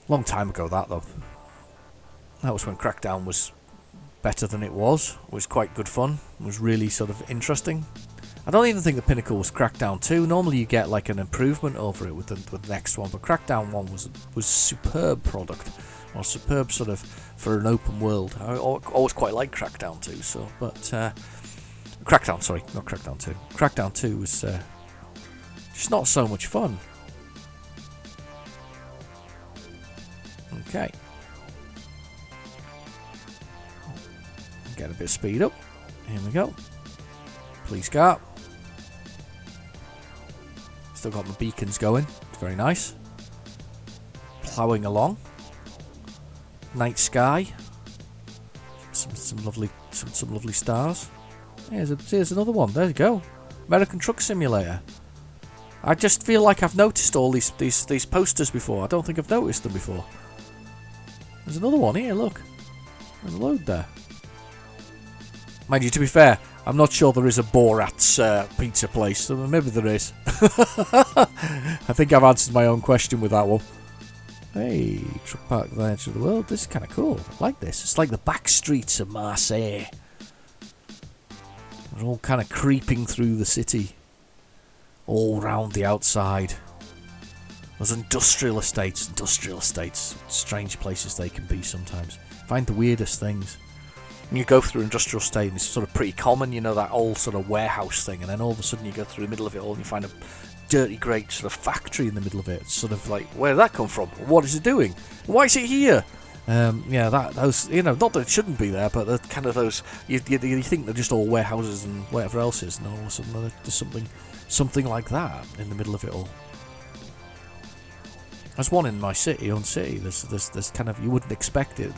Long time ago that though. That was when Crackdown was better than it was. It was quite good fun. It was really sort of interesting. I don't even think the pinnacle was Crackdown 2. Normally you get like an improvement over it with the next one, but Crackdown 1 was superb product, or superb sort of for an open world. I always quite like Crackdown 2, so but Crackdown, sorry, not Crackdown 2. Crackdown 2 was just not so much fun. Okay. Get a bit of speed up. Here we go. Police car. Still got my beacons going. It's very nice. Ploughing along. Night sky. Some lovely stars. Here's another one. There you go. American Truck Simulator. I just feel like I've noticed all these posters before. I don't think I've noticed them before. There's another one here. Look. There's a load there. Mind you, to be fair, I'm not sure there is a Borat's pizza place. So maybe there is. I think I've answered my own question with that one. Hey, truck park at the edge of the world. This is kind of cool. I like this. It's like the back streets of Marseille. They're all kind of creeping through the city. All round the outside. There's industrial estates. Strange places they can be sometimes. Find the weirdest things. You go through industrial estate and it's sort of pretty common, you know, that old sort of warehouse thing, and then all of a sudden you go through the middle of it all and you find a dirty great sort of factory in the middle of it. It's sort of like, where did that come from? What is it doing? Why is it here? Those, you know, not that it shouldn't be there, but they're kind of those, you think they're just all warehouses and whatever else is, and all of a sudden there's something like that in the middle of it all. There's one in my own city. There's kind of, you wouldn't expect it.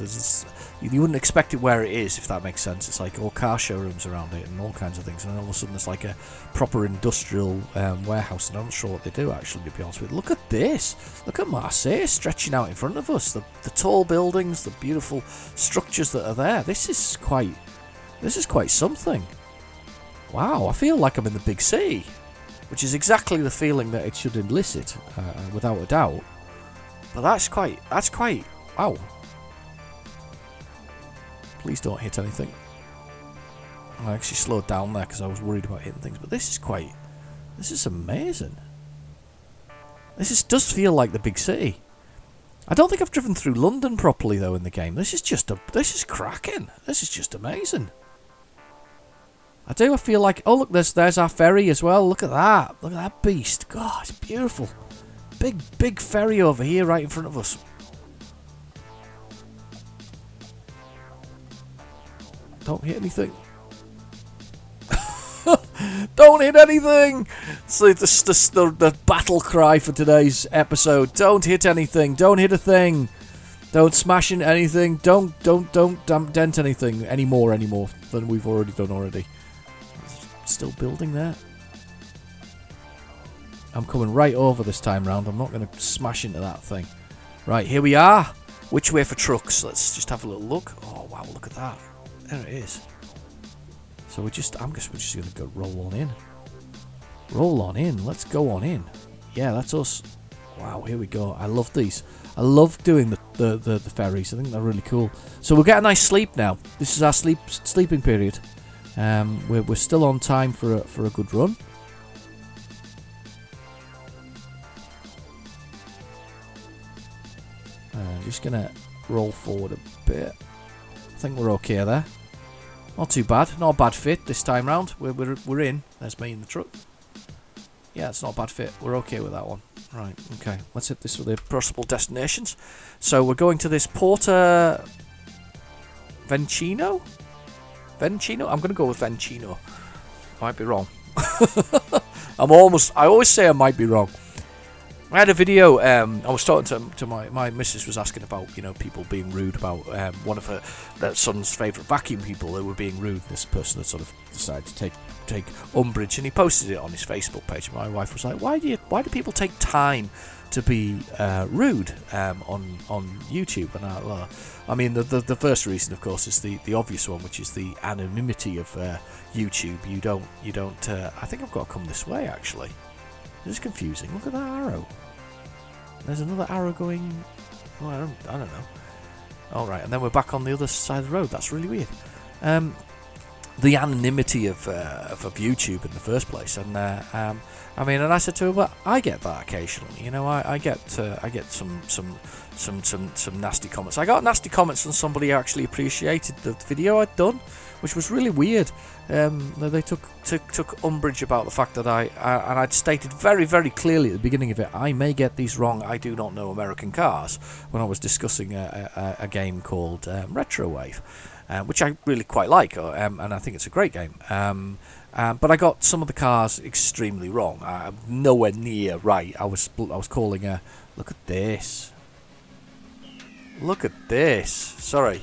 You wouldn't expect it where it is, if that makes sense. It's like all car showrooms around it and all kinds of things. And then all of a sudden there's like a proper industrial warehouse. And I'm not sure what they do, actually, to be honest with you. Look at this. Look at Marseille stretching out in front of us. The tall buildings, the beautiful structures that are there. This is quite something. Wow, I feel like I'm in the big city, which is exactly the feeling that it should elicit, without a doubt. But that's quite, wow. Please don't hit anything. I actually slowed down there because I was worried about hitting things, but this is amazing. Does feel like the big city. I don't think I've driven through London properly though in the game. This is cracking. This is just amazing. I feel like, oh look, there's our ferry as well. Look at that beast. God, it's beautiful. Big ferry over here right in front of us. Don't hit anything. Don't hit anything! So the battle cry for today's episode. Don't hit anything. Don't hit a thing. Don't smash into anything. Don't dent anything anymore than we've already done. Still building there. I'm coming right over this time round. I'm not going to smash into that thing. Right, here we are. Which way for trucks? Let's just have a little look. Oh, wow, look at that. There it is. So we're just going to go roll on in. Roll on in. Let's go on in. Yeah, that's us. Wow, here we go. I love these. I love doing the ferries. I think they're really cool. So we'll get a nice sleep now. This is our sleeping period. We're still on time for a good run. Just gonna roll forward a bit. I think we're okay there. Not too bad. Not a bad fit this time round. We're in. There's me in the truck. Yeah, it's not a bad fit. We're okay with that one. Right. Okay. Let's hit this with the possible destinations. So we're going to this Porta Vencino. Vencino. I'm gonna go with Vencino. Might be wrong. I always say I might be wrong. I had a video, I was talking to my missus was asking about, you know, people being rude about one of her son's favourite vacuum people who were being rude. This person had sort of decided to take umbrage, and he posted it on his Facebook page. My wife was like, why do people take time to be rude on YouTube? And I mean, the first reason, of course, is the obvious one, which is the anonymity of YouTube. You don't. I think I've got to come this way, actually. It's confusing. Look at that arrow. There's another arrow going. Well, I don't know. All right, and then we're back on the other side of the road. That's really weird. The anonymity of YouTube in the first place, and I mean, and I said to her, "Well, I get that occasionally. You know, I get some nasty comments. I got nasty comments from somebody who actually appreciated the video I'd done, which was really weird. They took umbrage about the fact that and I'd stated very, very clearly at the beginning of it, I may get these wrong. I do not know American cars, when I was discussing a game called Retrowave. Which I really quite like, and I think it's a great game. But I got some of the cars extremely wrong. Nowhere near right. I was calling a look at this. Look at this. Sorry,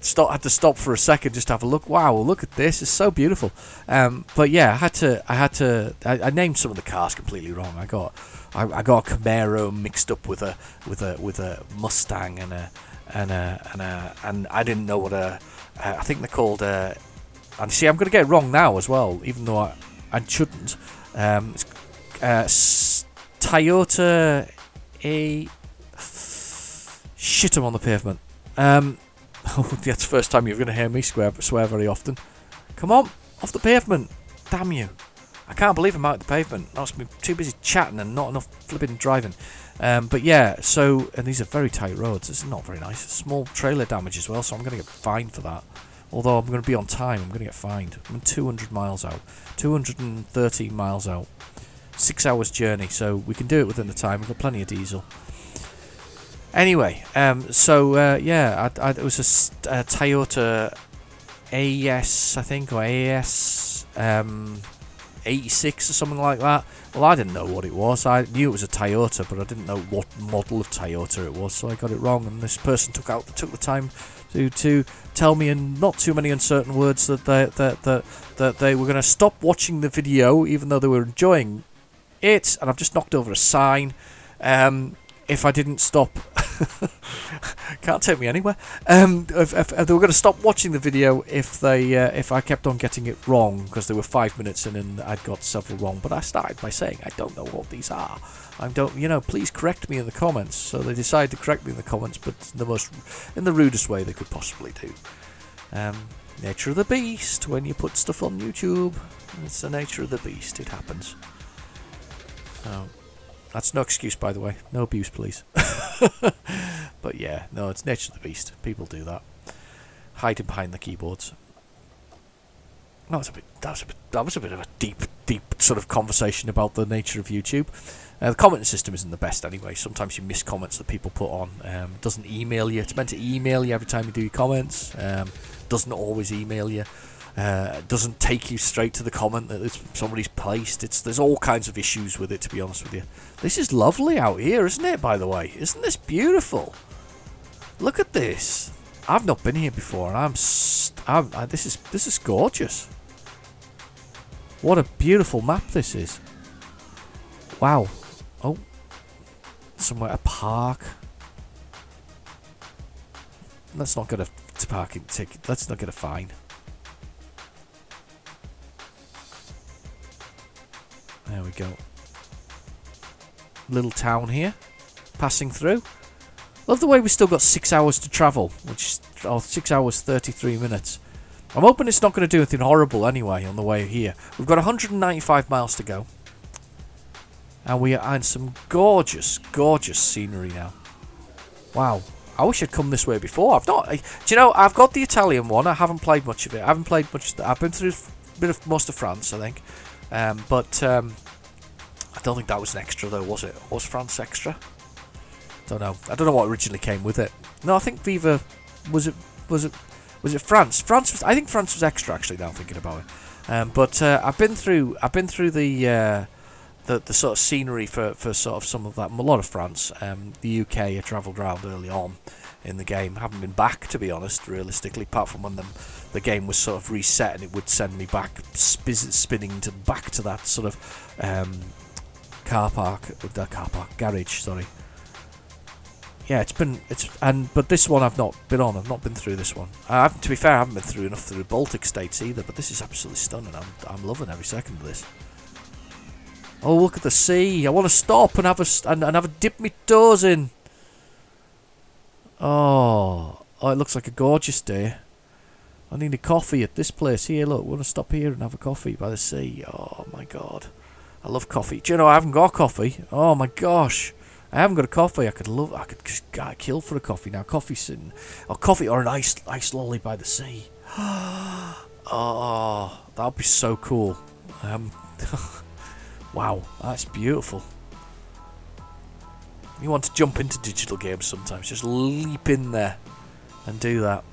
had to stop for a second just to have a look. Wow, look at this. It's so beautiful. But yeah, I named some of the cars completely wrong. I got a Camaro mixed up with a Mustang and I didn't know what I think they're called. And see, I'm going to get it wrong now as well, even though I shouldn't. It's Toyota A. Shit, I'm on the pavement. That's the first time you're going to hear me swear very often. Come on, off the pavement. Damn you. I can't believe I'm out of the pavement. I was too busy chatting and not enough flipping driving. But yeah, so, and these are very tight roads. This is not very nice. Small trailer damage as well, so I'm going to get fined for that. Although I'm going to be on time, I'm going to get fined. I'm 200 miles out. 213 miles out. 6 hours journey, so we can do it within the time. We've got plenty of diesel. Anyway, it was a Toyota AS, I think, or AS 86 or something like that. Well, I didn't know what it was. I knew it was a Toyota, but I didn't know what model of Toyota it was, so I got it wrong. And this person took the time to tell me in not too many uncertain words that they were going to stop watching the video, even though they were enjoying it. And I've just knocked over a sign. If I didn't stop, can't take me anywhere. If they were going to stop watching the video if I kept on getting it wrong, because there were 5 minutes in and I'd got several wrong. But I started by saying I don't know what these are. Please correct me in the comments. So they decided to correct me in the comments, but in the rudest way they could possibly do. Nature of the beast. When you put stuff on YouTube, it's the nature of the beast. It happens. So. That's no excuse, by the way. No abuse, please. But yeah, no, it's nature of the beast. People do that. Hiding behind the keyboards. That was a bit of a deep sort of conversation about the nature of YouTube. The commenting system isn't the best anyway. Sometimes you miss comments that people put on. It doesn't email you. It's meant to email you every time you do your comments. Doesn't always email you. Doesn't take you straight to the comment that somebody's placed. There's all kinds of issues with it, to be honest with you. This is lovely out here, isn't it, by the way? Isn't this beautiful? Look at this. I've not been here before, and this is gorgeous. What a beautiful map this is. Wow. Oh. Somewhere, a park. Let's not get a parking ticket. Let's not get a fine. There we go. Little town here. Passing through. Love the way we still got 6 hours to travel. 6 hours 33 minutes. I'm hoping it's not going to do anything horrible anyway on the way here. We've got 195 miles to go. And we are in some gorgeous, gorgeous scenery now. Wow. I wish I'd come this way before. I've got the Italian one. I haven't played much of it. I've been through a bit of most of France, I think. But I don't think that was an extra though, was it? Was France extra? Don't know. I don't know what originally came with it. No, I think Viva was it France? I think France was extra actually. Now thinking about it. But I've been through the sort of scenery for sort of some of that. A lot of France. The UK I travelled around early on in the game. Haven't been back, to be honest, realistically, apart from when the game was sort of reset and it would send me back spinning back to that sort of garage, sorry. Yeah, but this one I've not been on. I've not been through this one. To be fair, I haven't been through enough through the Baltic states either, but this is absolutely stunning. I'm loving every second of this. Oh, look at the sea. I want to stop and have a dip my toes in. Oh, it looks like a gorgeous day. I need a coffee at this place. Here, look, we want to stop here and have a coffee by the sea. Oh, my God. I love coffee. Do you know I haven't got coffee? Oh, my gosh. I haven't got a coffee. I could just kill for a coffee now. Coffee sitting, or coffee, or an ice lolly by the sea. Oh, that would be so cool. Wow, that's beautiful. You want to jump into digital games sometimes, just leap in there and do that.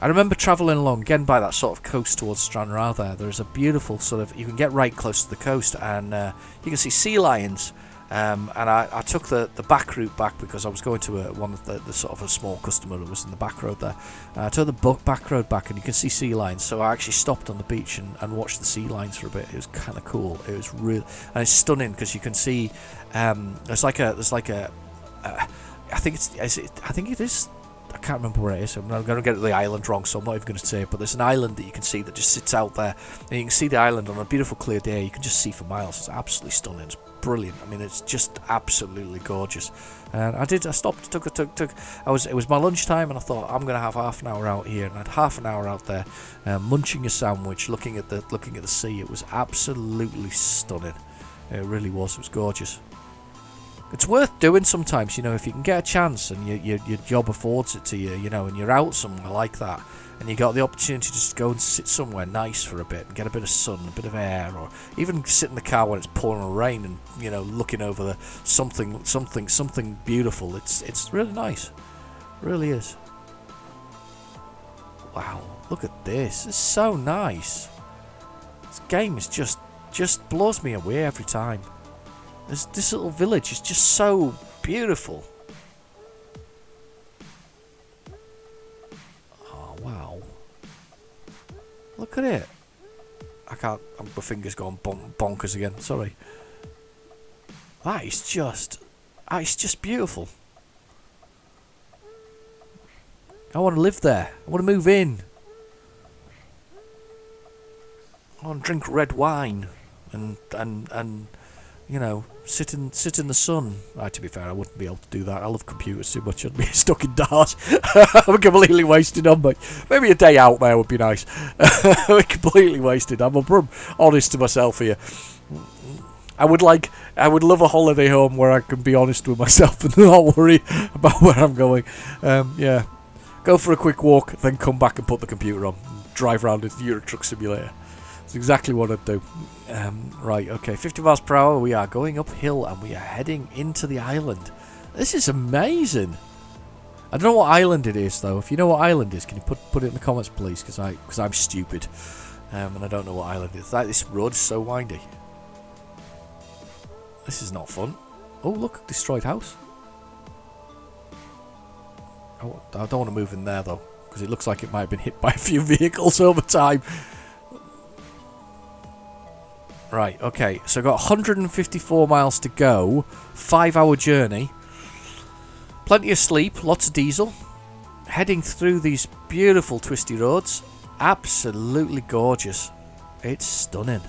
I remember travelling along again by that sort of coast towards Stranraer there. There's a beautiful sort of, you can get right close to the coast and you can see sea lions. And I took the back route back because I was going to one of the sort of a small customer that was in the back road there. I took the back road back and you can see sea lions. So I actually stopped on the beach and watched the sea lions for a bit. It was kind of cool. It was real, and it's stunning because you can see there's like a I think it is. I can't remember where it is. I'm going to get the island wrong, so I'm not even going to say it. But there's an island that you can see that just sits out there, and you can see the island on a beautiful clear day. You can just see for miles. It's absolutely stunning. It's brilliant. I mean, it's just absolutely gorgeous. And I stopped. It was my lunchtime, and I thought I'm going to have half an hour out here, and I had half an hour out there, munching a sandwich, looking at the sea. It was absolutely stunning. It really was. It was gorgeous. It's worth doing sometimes, if you can get a chance and your job affords it to you, and you're out somewhere like that and you got the opportunity to just go and sit somewhere nice for a bit and get a bit of sun, a bit of air, or even sit in the car when it's pouring rain and, looking over the something beautiful. It's really nice. It really is. Wow, look at this. It's so nice. This game is just blows me away every time. This little village is just so beautiful. Oh, wow. Look at it. My finger's gone bonkers again, sorry. That is just beautiful. I want to live there. I want to move in. I want to drink red wine and sit in the sun. Right, to be fair, I wouldn't be able to do that. I love computers too much. I'd be stuck in Dart. I'm completely wasted on me. Maybe a day out there would be nice. I'm completely wasted. I'm honest to myself here. I would love a holiday home where I can be honest with myself and not worry about where I'm going. Yeah. Go for a quick walk, then come back and put the computer on. Drive around in the Euro Truck Simulator. That's exactly what I'd do. Right, okay, 50 miles per hour, we are going uphill and we are heading into the island. This is amazing. I don't know what island it is, though. If you know what island it is, can you put it in the comments, please? Because I'm stupid. And I don't know what island it is. This road is so windy. This is not fun. Oh, look, destroyed house. Oh, I don't want to move in there, though, because it looks like it might have been hit by a few vehicles over time. Right, okay, so I've got 154 miles to go, 5-hour journey, plenty of sleep, lots of diesel, heading through these beautiful twisty roads, absolutely gorgeous. It's stunning.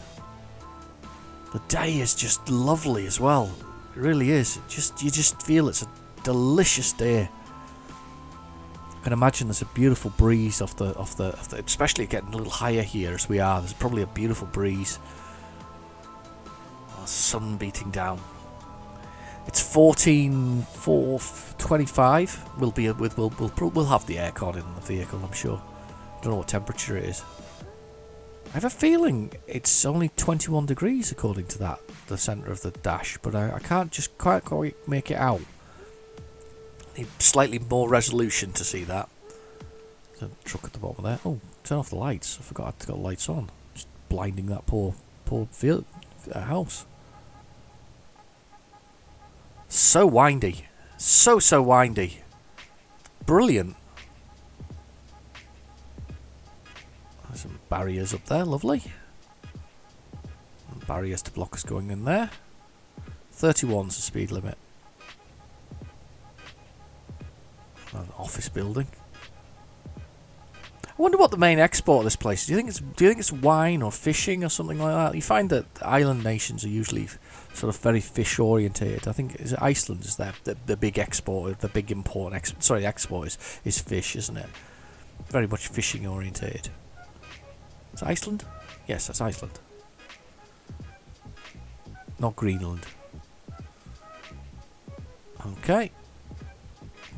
The day is just lovely as well, it really is. You just feel it's a delicious day. I can imagine there's a beautiful breeze off the especially getting a little higher here as we are. There's probably a beautiful breeze. Sun beating down. It's 14:25. We'll have the aircon in the vehicle, I'm sure. Don't know what temperature it is. I have a feeling it's only 21 degrees according to the centre of the dash, but I can't just quite make it out. Need slightly more resolution to see that. There's a truck at the bottom there. Oh, turn off the lights. I forgot I've got lights on. Just blinding that poor house. So windy. So windy. Brilliant. There's some barriers up there, lovely. And barriers to block us going in there. 31's the speed limit. An office building. I wonder what the main export of this place is. Do you think it's wine or fishing or something like that? You find that island nations are usually sort of very fish orientated. I think is it Iceland is the big export, the big import. Export is fish, isn't it? Very much fishing orientated. Is it Iceland? Yes, that's Iceland. Not Greenland. Okay.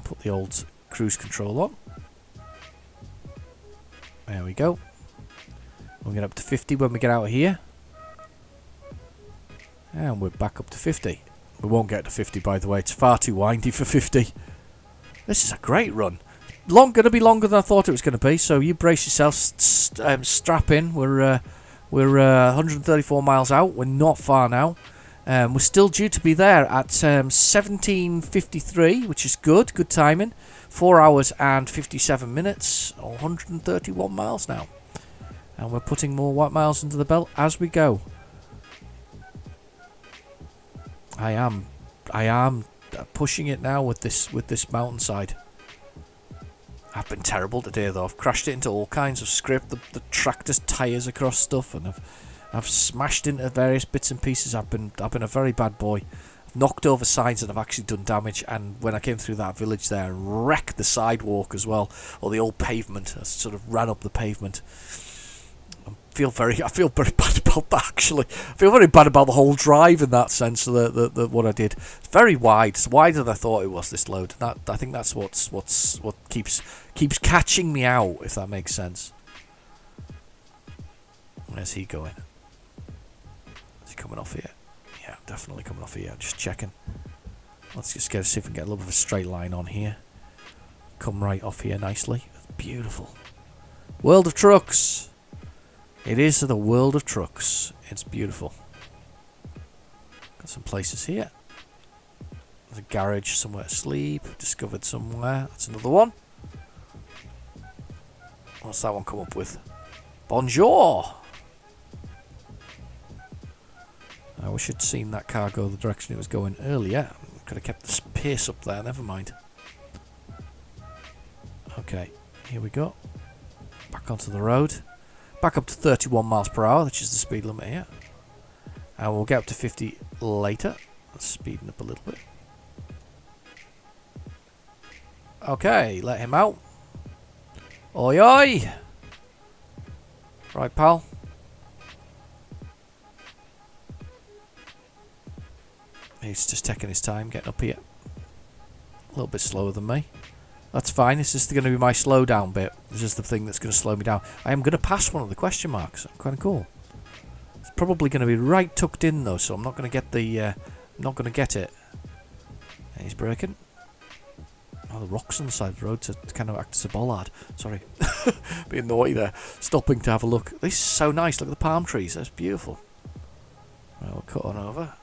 Put the old cruise control on. There we go. We'll get up to 50 when we get out of here. And we're back up to 50. We won't get to 50, by the way. It's far too windy for 50. This is a great run. Going to be longer than I thought it was going to be. So you brace yourself, strap in. We're 134 miles out. We're not far now. We're still due to be there at 17:53, which is good. Good timing. 4 hours and 57 minutes. 131 miles now. And we're putting more white miles into the belt as we go. I am pushing it now with this mountainside. I've been terrible today though. I've crashed it into all kinds of script. The tractor's tyres across stuff, and I've smashed into various bits and pieces. I've been a very bad boy. I've knocked over signs and I've actually done damage. And when I came through that village there, wrecked the sidewalk as well, or the old pavement. I sort of ran up the pavement. I feel very bad about that actually. I feel very bad about the whole drive in that sense. The what I did. It's very wide. It's wider than I thought it was. This load. I think that's what keeps catching me out. If that makes sense. Where's he going? Is he coming off here? Yeah, definitely coming off here. Just checking. Let's just see if we can get a little bit of a straight line on here. Come right off here nicely. Beautiful. World of trucks. It is the world of trucks. It's beautiful. Got some places here. There's a garage somewhere to sleep. Discovered somewhere. That's another one. What's that one come up with? Bonjour. I wish I'd seen that car go the direction it was going earlier. Could have kept the pace up there. Never mind. Okay, here we go. Back onto the road. Back up to 31 miles per hour, which is the speed limit here. And we'll get up to 50 later. Let's speeden up a little bit. Okay, let him out. Oi, oi! Right, pal. He's just taking his time getting up here. A little bit slower than me. That's fine. This is going to be my slow down bit. This is the thing that's going to slow me down. I am going to pass one of the question marks. Kind of cool. It's probably going to be right tucked in though, so I'm not going to get the. I'm not going to get it. And he's braking. Oh, the rocks on the side of the road to kind of act as a bollard. Sorry, being naughty there. Stopping to have a look. This is so nice. Look at the palm trees. That's beautiful. Right, we'll cut on over.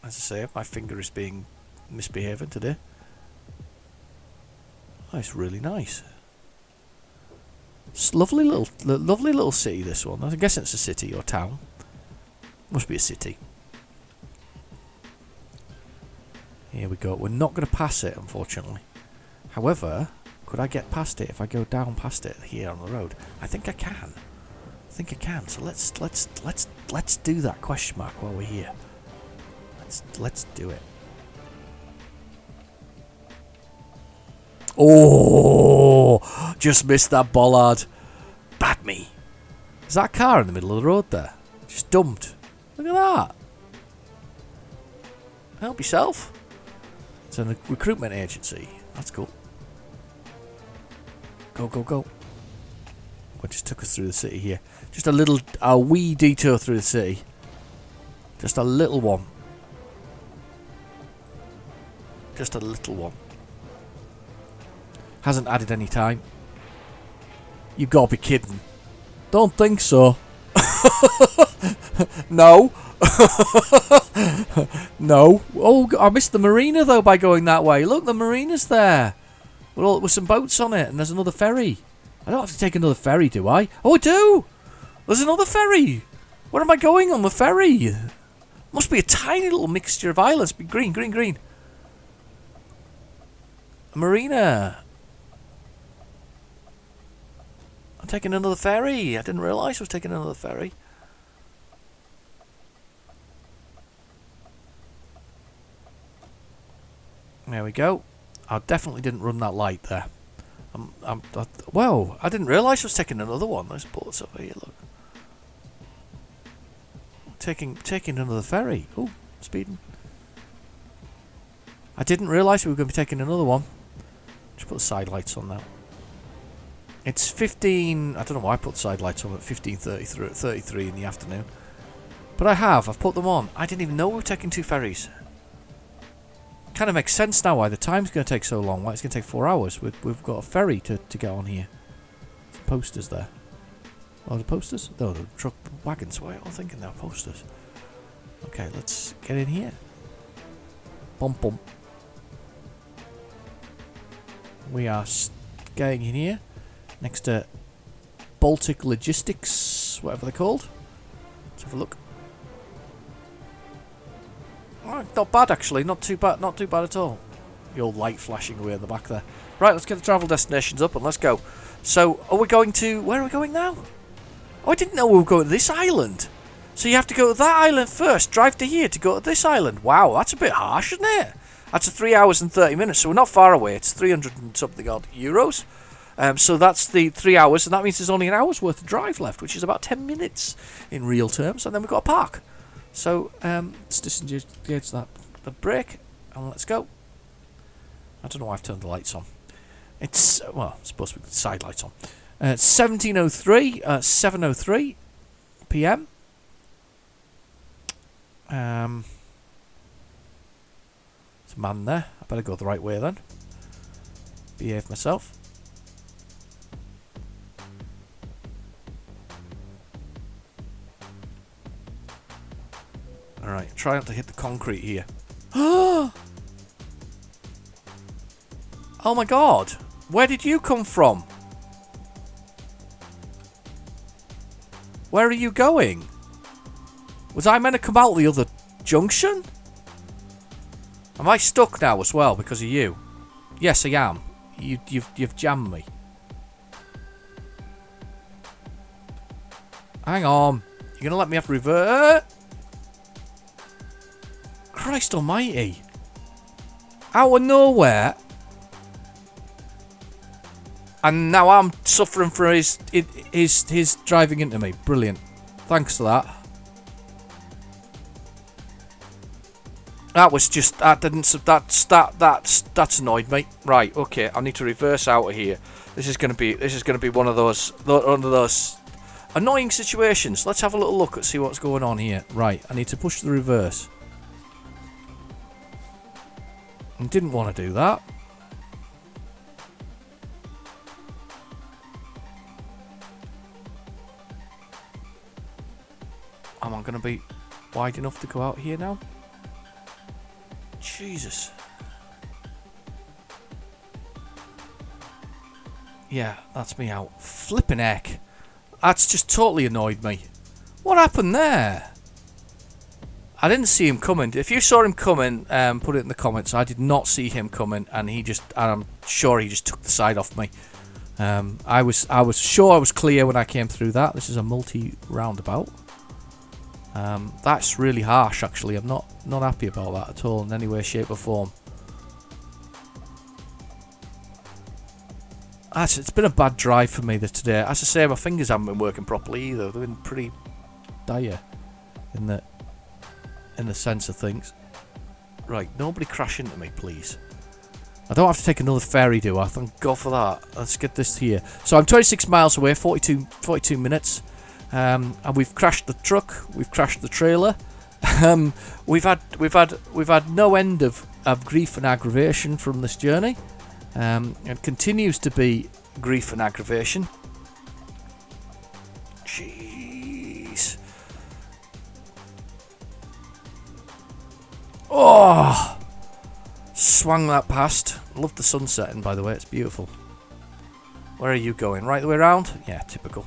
As I say, my finger is being misbehaving today. Oh, it's really nice. It's lovely little city. This one. I guess it's a city or town. Must be a city. Here we go. We're not going to pass it, unfortunately. However, could I get past it if I go down past it here on the road? I think I can. So let's do that question mark while we're here. Let's do it. Oh, just missed that bollard. Bad me. Is that car in the middle of the road there? Just dumped. Look at that. Help yourself. It's a recruitment agency. That's cool. Go, go, go. What just took us through the city here? Just a wee detour through the city. Just a little one. Just a little one. Hasn't added any time. You've got to be kidding. Don't think so. No. No. Oh, I missed the marina though by going that way. Look, the marina's there. With some boats on it, and there's another ferry. I don't have to take another ferry, do I? Oh, I do. There's another ferry. Where am I going on the ferry? Must be a tiny little mixture of islands. Be green, green, green. A marina. I'm taking another ferry. I didn't realise I was taking another ferry. There we go. I definitely didn't run that light there. Whoa, I didn't realise I was taking another one. There's boats over here, look. Taking another ferry. Oh, speeding. I didn't realise we were going to be taking another one. Just put the side lights on now. It's 15... I don't know why I put the side lights on at 15:33 in the afternoon. But I've put them on. I didn't even know we were taking 2 ferries. Kind of makes sense now why the time's going to take so long. Why it's going to take 4 hours. We've got a ferry to get on here. There's posters there. Oh, the posters? No, the truck wagons. Why am I thinking they're posters? Okay, let's get in here. Bump bump. We are getting in here. Next to Baltic Logistics, whatever they're called. Let's have a look. Oh, not bad actually, not too bad at all. The old light flashing away in the back there. Right, let's get the travel destinations up and let's go. So, are we going to... Where are we going now? Oh, I didn't know we were going to this island. So you have to go to that island first, drive to here to go to this island. Wow, that's a bit harsh, isn't it? That's a 3 hours and 30 minutes, so we're not far away. It's 300 and something odd euros. So that's the 3 hours, and that means there's only an hour's worth of drive left, which is about 10 minutes in real terms, and then we've got a park. So, let's disengage the brake, and let's go. I don't know why I've turned the lights on. It's, well, it's supposed to be the side lights on. It's 17:03, 7:03 p.m. There's a man there. I better go the right way then. Behave myself. Alright, try not to hit the concrete here. Oh my god! Where did you come from? Where are you going? Was I meant to come out the other junction? Am I stuck now as well because of you? Yes, I am. You've jammed me. Hang on. You're gonna let me have to revert? Christ almighty. Out of nowhere. And now I'm suffering for his driving into me. Brilliant. Thanks for that. That was just that's annoyed me. Right, okay, I need to reverse out of here. This is gonna be one of those annoying situations. Let's have a little look and see what's going on here. Right, I need to push the reverse. I didn't want to do that. Am I going to be wide enough to go out here now? Jesus. Yeah, that's me out. Flipping heck. That's just totally annoyed me. What happened there? I didn't see him coming. If you saw him coming, put it in the comments. I did not see him coming, and I'm sure he just took the side off me. I was sure I was clear when I came through that. This is a multi-roundabout. That's really harsh, actually. I'm not happy about that at all in any way, shape, or form. It's been a bad drive for me today. As I say, my fingers haven't been working properly either. They've been pretty dire in the sense of things. Right, nobody crash into me, please. I don't have to take another ferry, do I? Thank God for that. Let's get this here. So I'm 26 miles away, 42 minutes. And we've crashed the truck. We've crashed the trailer. We've had no end of grief and aggravation from this journey. It continues to be grief and aggravation. Jeez. Oh, swung that past. Love the sun setting, by the way. It's beautiful. Where are you going? Right the way around? Yeah, typical.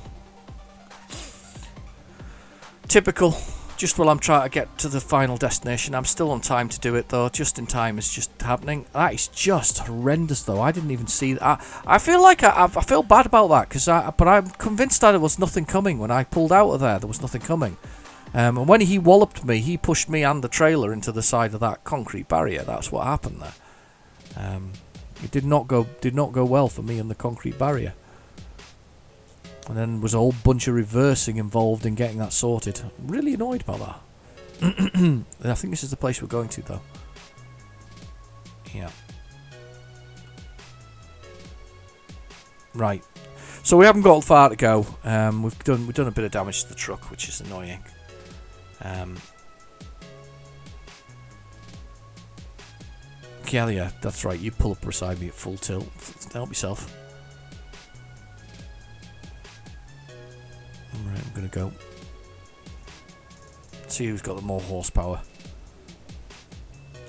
Typical. Just while I'm trying to get to the final destination. I'm still on time to do it, though. Just in time is just happening. That is just horrendous, though. I didn't even see that. I feel like I feel bad about that, but I'm convinced that there was nothing coming. When I pulled out of there was nothing coming. And when he walloped me, he pushed me and the trailer into the side of that concrete barrier. That's what happened there. It did not go well for me and the concrete barrier. And then was a whole bunch of reversing involved in getting that sorted. I'm really annoyed about that. I think this is the place we're going to, though. Yeah. Right. So we haven't got far to go. We've done a bit of damage to the truck, which is annoying. Yeah, that's right. You pull up beside me at full tilt. Help yourself. Right, I'm going to go. See who's got the more horsepower.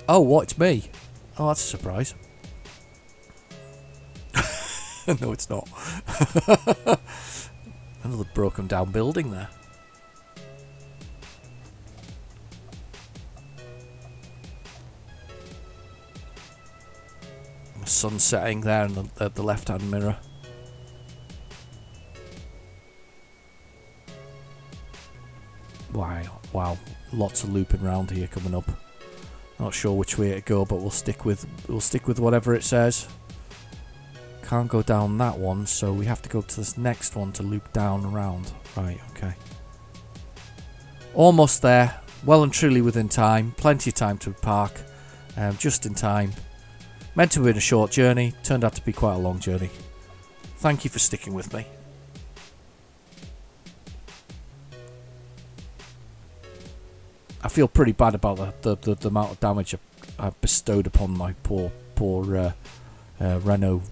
Oh, what? It's me. Oh, that's a surprise. No, it's not. Another broken down building there. The sun setting there in the left-hand mirror. Wow, lots of looping round here coming up. Not sure which way to go, but we'll stick with whatever it says. Can't go down that one, so we have to go to this next one to loop down around. Right, okay. Almost there. Well and truly within time. Plenty of time to park. Just in time. Meant to have been a short journey. Turned out to be quite a long journey. Thank you for sticking with me. I feel pretty bad about the amount of damage I bestowed upon my poor Renault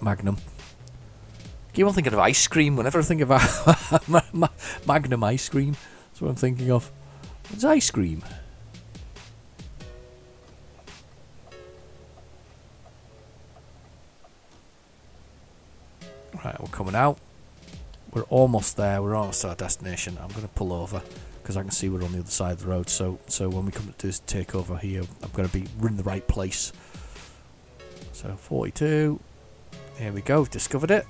Magnum. Keep on thinking of ice cream whenever I think of Magnum ice cream. That's what I'm thinking of. It's ice cream. Right, we're coming out. We're almost there. We're almost at our destination. I'm going to pull over because I can see we're on the other side of the road. So when we come to do this takeover here, I'm going to be in the right place. So 42. Here we go. We've discovered it.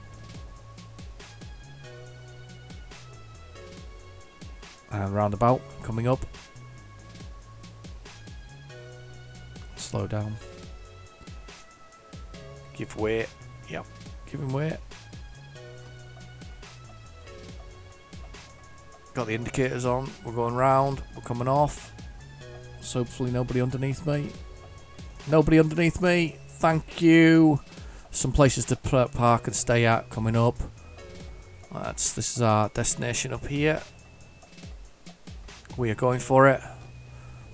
And roundabout coming up. Slow down. Give way. Yep. Give him way. Got the indicators on. We're going round. We're coming off. So hopefully nobody underneath me. Nobody underneath me. Thank you. Some places to park and stay at coming up. This is our destination up here. We are going for it.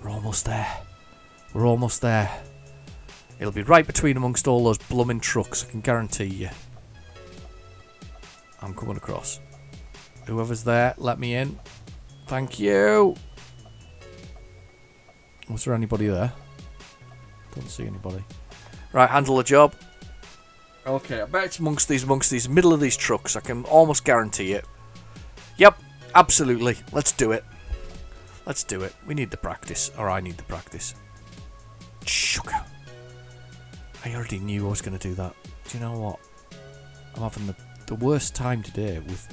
We're almost there. We're almost there. It'll be right between amongst all those blooming trucks, I can guarantee you. I'm coming across. Whoever's there, let me in. Thank you. Was there anybody there? Don't see anybody. Right, handle the job. Okay, I bet it's amongst these middle of these trucks. I can almost guarantee it. Yep, absolutely. Let's do it. Let's do it. We need the practice. Or I need the practice. Sugar. I already knew I was going to do that. Do you know what? I'm having the worst time today with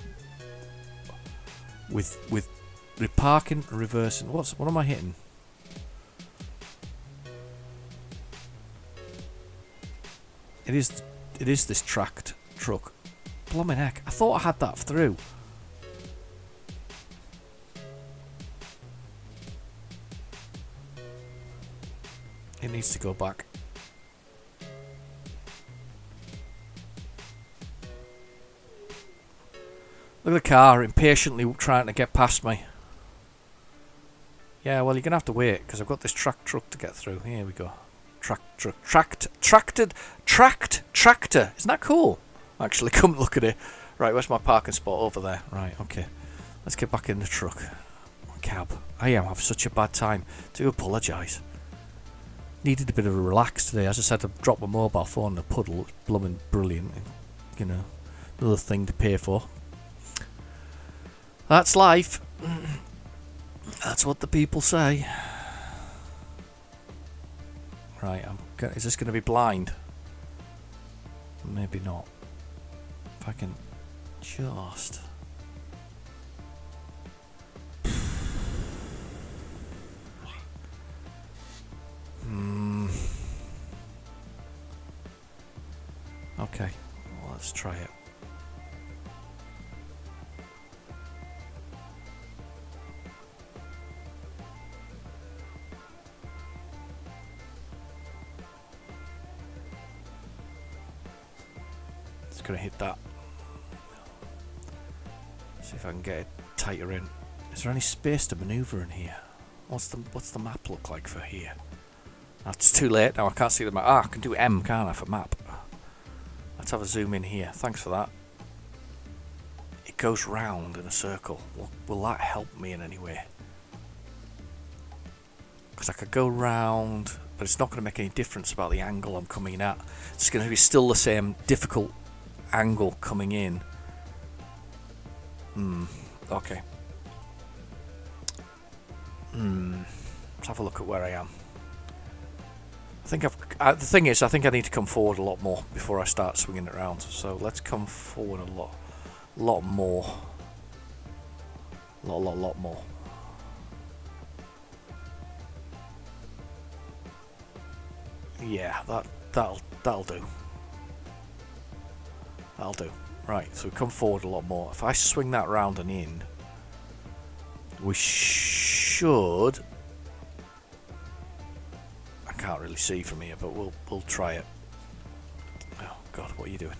parking and reversing. What am I hitting? It is this tracked truck. Blimey heck, I thought I had that through. It needs to go back. Look at the car impatiently trying to get past me. Yeah, well, you're going to have to wait because I've got this tracked truck to get through. Here we go. Tracked tractor. Isn't that cool? Actually, come look at it. Right, where's my parking spot? Over there. Right, okay. Let's get back in the truck. Cab. I am having such a bad time. Do apologise. Needed a bit of a relax today. As I said, I dropped my mobile phone in a puddle. It's blooming brilliant. You know, another thing to pay for. That's life. That's what the people say. Right, is this going to be blind? Maybe not. If I can just... Okay, well, let's try it. It's going to hit that. See if I can get it tighter in. Is there any space to manoeuvre in here? What's the map look like for here? That's too late now. I can't see the map. I can do M, can't I, for map? Let's have a zoom in here. Thanks for that. It goes round in a circle. Will that help me in any way? Because I could go round, but it's not going to make any difference about the angle I'm coming at. It's going to be still the same difficult angle coming in. Okay. Let's have a look at where I am. I think the thing is, I think I need to come forward a lot more before I start swinging it around. So let's come forward a lot more. Lot more. Yeah, that'll do. That'll do. Right, so we come forward a lot more. If I swing that round and in, we should... I can't really see from here, but we'll try it. Oh God, what are you doing?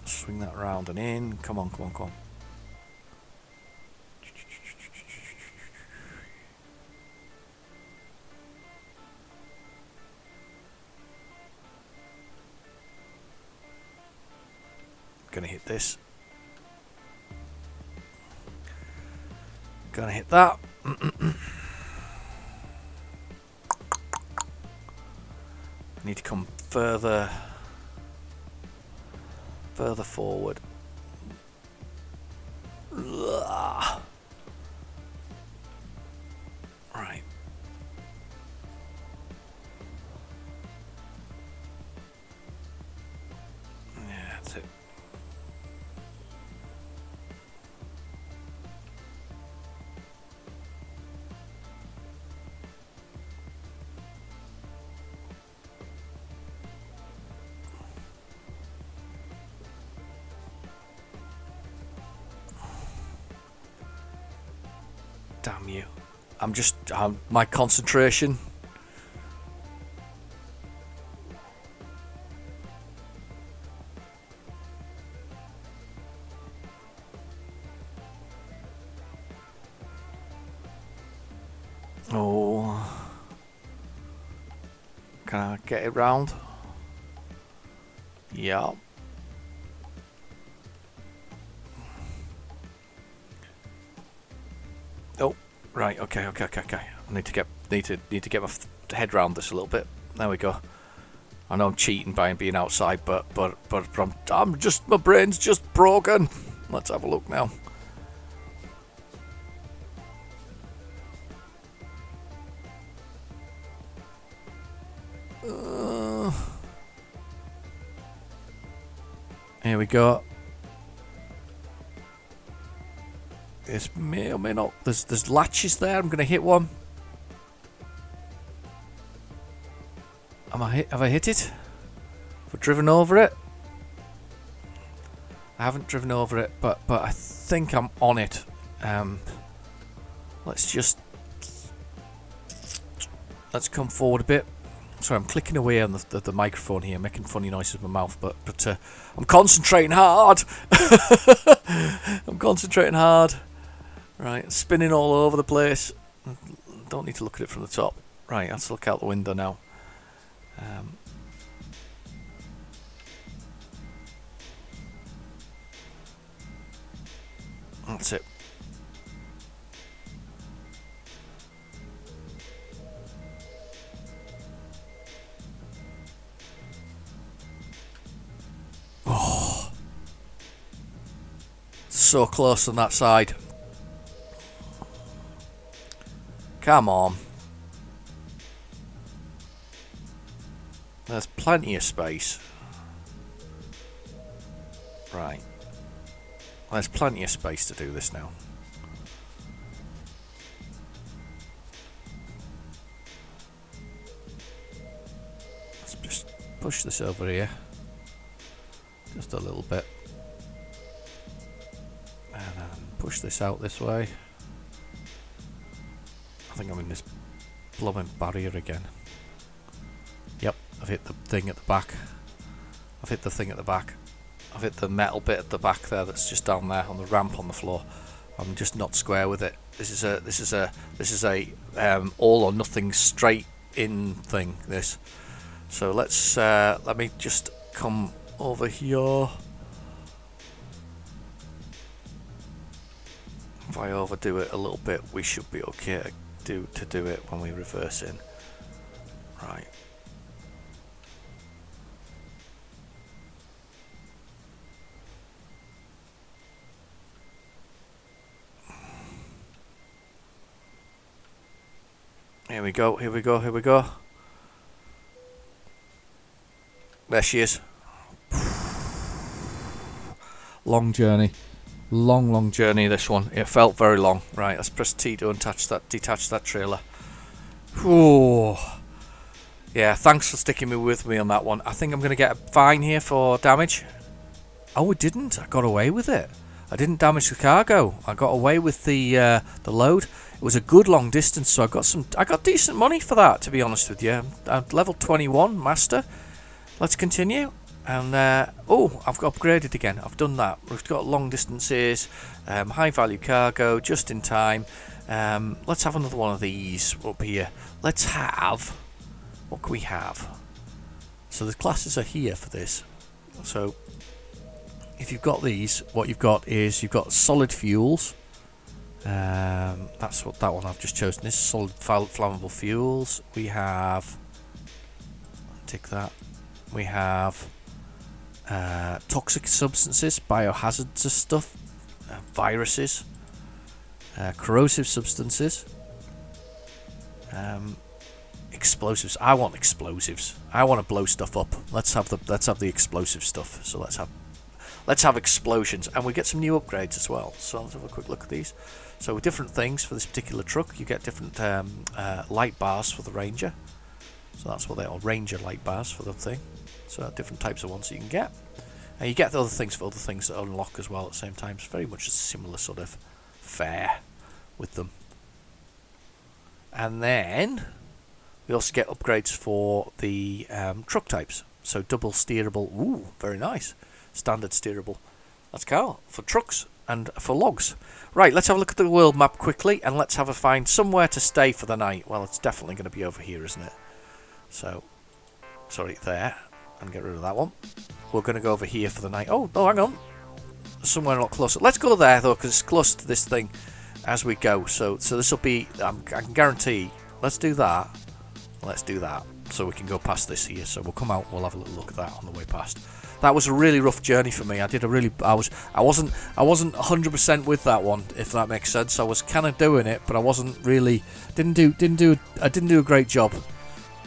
Swing that round and in. Come on. Gonna hit this. Gonna hit that. Need to come further forward. Right. Yeah, that's it. Damn you. My concentration. Oh. Can I get it round? Yeah. Oh, right. Okay. I need to get my head round this a little bit. There we go. I know I'm cheating by being outside, but I'm just, my brain's just broken. Let's have a look now. Here we go. This may or may not. There's latches there. I'm gonna hit one. Have I hit it? Have I driven over it? I haven't driven over it, but I think I'm on it. Let's come forward a bit. Sorry, I'm clicking away on the microphone here, making funny noises with my mouth, but I'm concentrating hard. I'm concentrating hard. Right, spinning all over the place. Don't need to look at it from the top. Right, let's look out the window now. That's it. so close on that side. Come on. There's plenty of space. Right. There's plenty of space to do this now. Let's just push this over here. Just a little bit. And then push this out this way. I think I'm in this blooming barrier again. Yep, I've hit the thing at the back. I've hit the thing at the back. I've hit the metal bit at the back there that's just down there on the ramp on the floor. I'm just not square with it. This is a all or nothing straight in thing. This. So let's let me just come over here. If I overdo it a little bit, we should be okay to do it when we reverse in. Right. Here we go, here we go, here we go. There she is. Long journey. Long journey, this one. It felt very long. Right, let's press T to detach that trailer. Ooh. Yeah, thanks for sticking with me on that one. I think I'm going to get a fine here for damage. Oh, it didn't. I got away with it. I didn't damage the cargo. I got away with the load. It was a good long distance, so I got decent money for that, to be honest with you. I'm level 21 master. Let's continue. And oh, I've got upgraded again. I've done that. We've got long distances, high value cargo, just in time. Let's have another one of these up here. Let's have, what can we have? So the classes are here for this. So if you've got these, what you've got is you've got solid fuels. That's what that one I've just chosen. This solid flammable fuels. We have, tick that. We have toxic substances, biohazardous stuff, viruses, corrosive substances, explosives. I want explosives. I want to blow stuff up. Let's have the explosive stuff. So let's have explosions, and we get some new upgrades as well. So let's have a quick look at these. So with different things for this particular truck, you get different light bars for the Ranger. So that's what they are, Ranger light bars for the thing. So different types of ones you can get. And you get the other things for other things that unlock as well at the same time. It's very much a similar sort of fare with them. And then we also get upgrades for the truck types. So double steerable, ooh, very nice. Standard steerable. That's cool for trucks and for logs. Right, let's have a look at the world map quickly, and let's have a find somewhere to stay for the night. Well, it's definitely going to be over here, isn't it? So, sorry, there. And get rid of that one. We're going to go over here for the night. Oh, no, hang on. Somewhere a lot closer. Let's go there, though, because it's close to this thing as we go. So this will be, I can guarantee, let's do that. Let's do that. So we can go past this here. So we'll come out, we'll have a little look at that on the way past. That was a really rough journey for me. I wasn't 100% with that one, if that makes sense. I was kind of doing it, but I wasn't really, I didn't do a great job.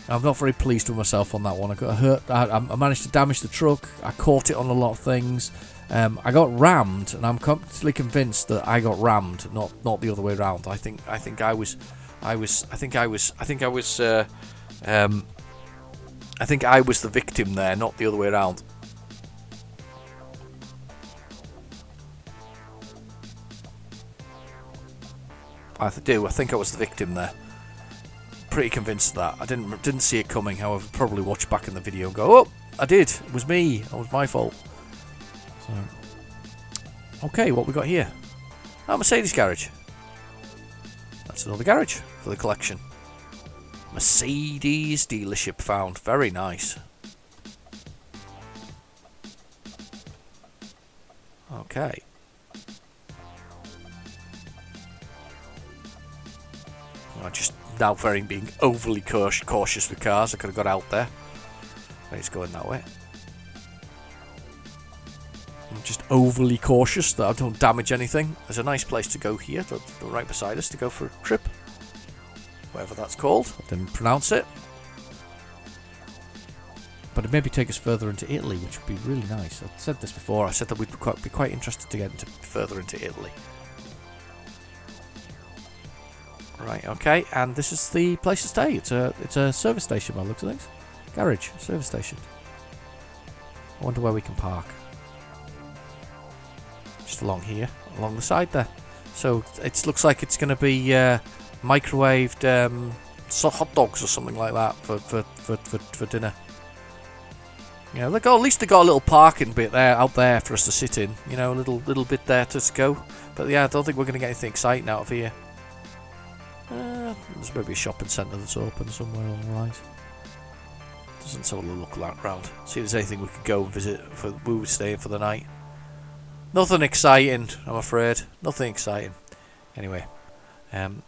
I'm not very pleased with myself on that one. I got hurt. I managed to damage the truck. I caught it on a lot of things. I got rammed, and I'm completely convinced that I got rammed, not the other way around. I think I was the victim there, not the other way around. I think I was the victim there. Pretty convinced of that. I didn't see it coming. However, probably watch back in the video and go, oh, I did. It was me. It was my fault. So, okay, what we got here? Oh, Mercedes garage. That's another garage for the collection. Mercedes dealership found. Very nice. Okay. I just now being overly cautious with cars. I could have got out there. But it's going that way. I'm just overly cautious that I don't damage anything. There's a nice place to go here, right beside us, to go for a trip. Whatever that's called. I didn't pronounce it. But it'd maybe take us further into Italy, which would be really nice. I've said this before. I said that we'd be quite interested to get further into Italy. Right, okay, and this is the place to stay. It's a service station by the looks of things. Garage, service station. I wonder where we can park. Just along here, along the side there. So it looks like it's going to be microwaved hot dogs or something like that for dinner. You know, at least they got a little parking bit there out there for us to sit in. You know, a little bit there to go. But yeah, I don't think we're going to get anything exciting out of here. There's maybe a shopping centre that's open somewhere along the lines. Let's have a look around. See if there's anything we could go and visit for we were staying for the night. Nothing exciting, I'm afraid. Nothing exciting. Anyway, I'm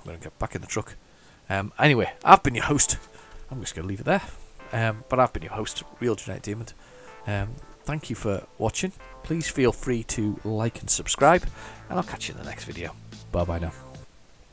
going to get back in the truck. Anyway, I've been your host. I'm just going to leave it there. But I've been your host, Real Genetic Demon. Thank you for watching. Please feel free to like and subscribe. And I'll catch you in the next video. Bye bye now.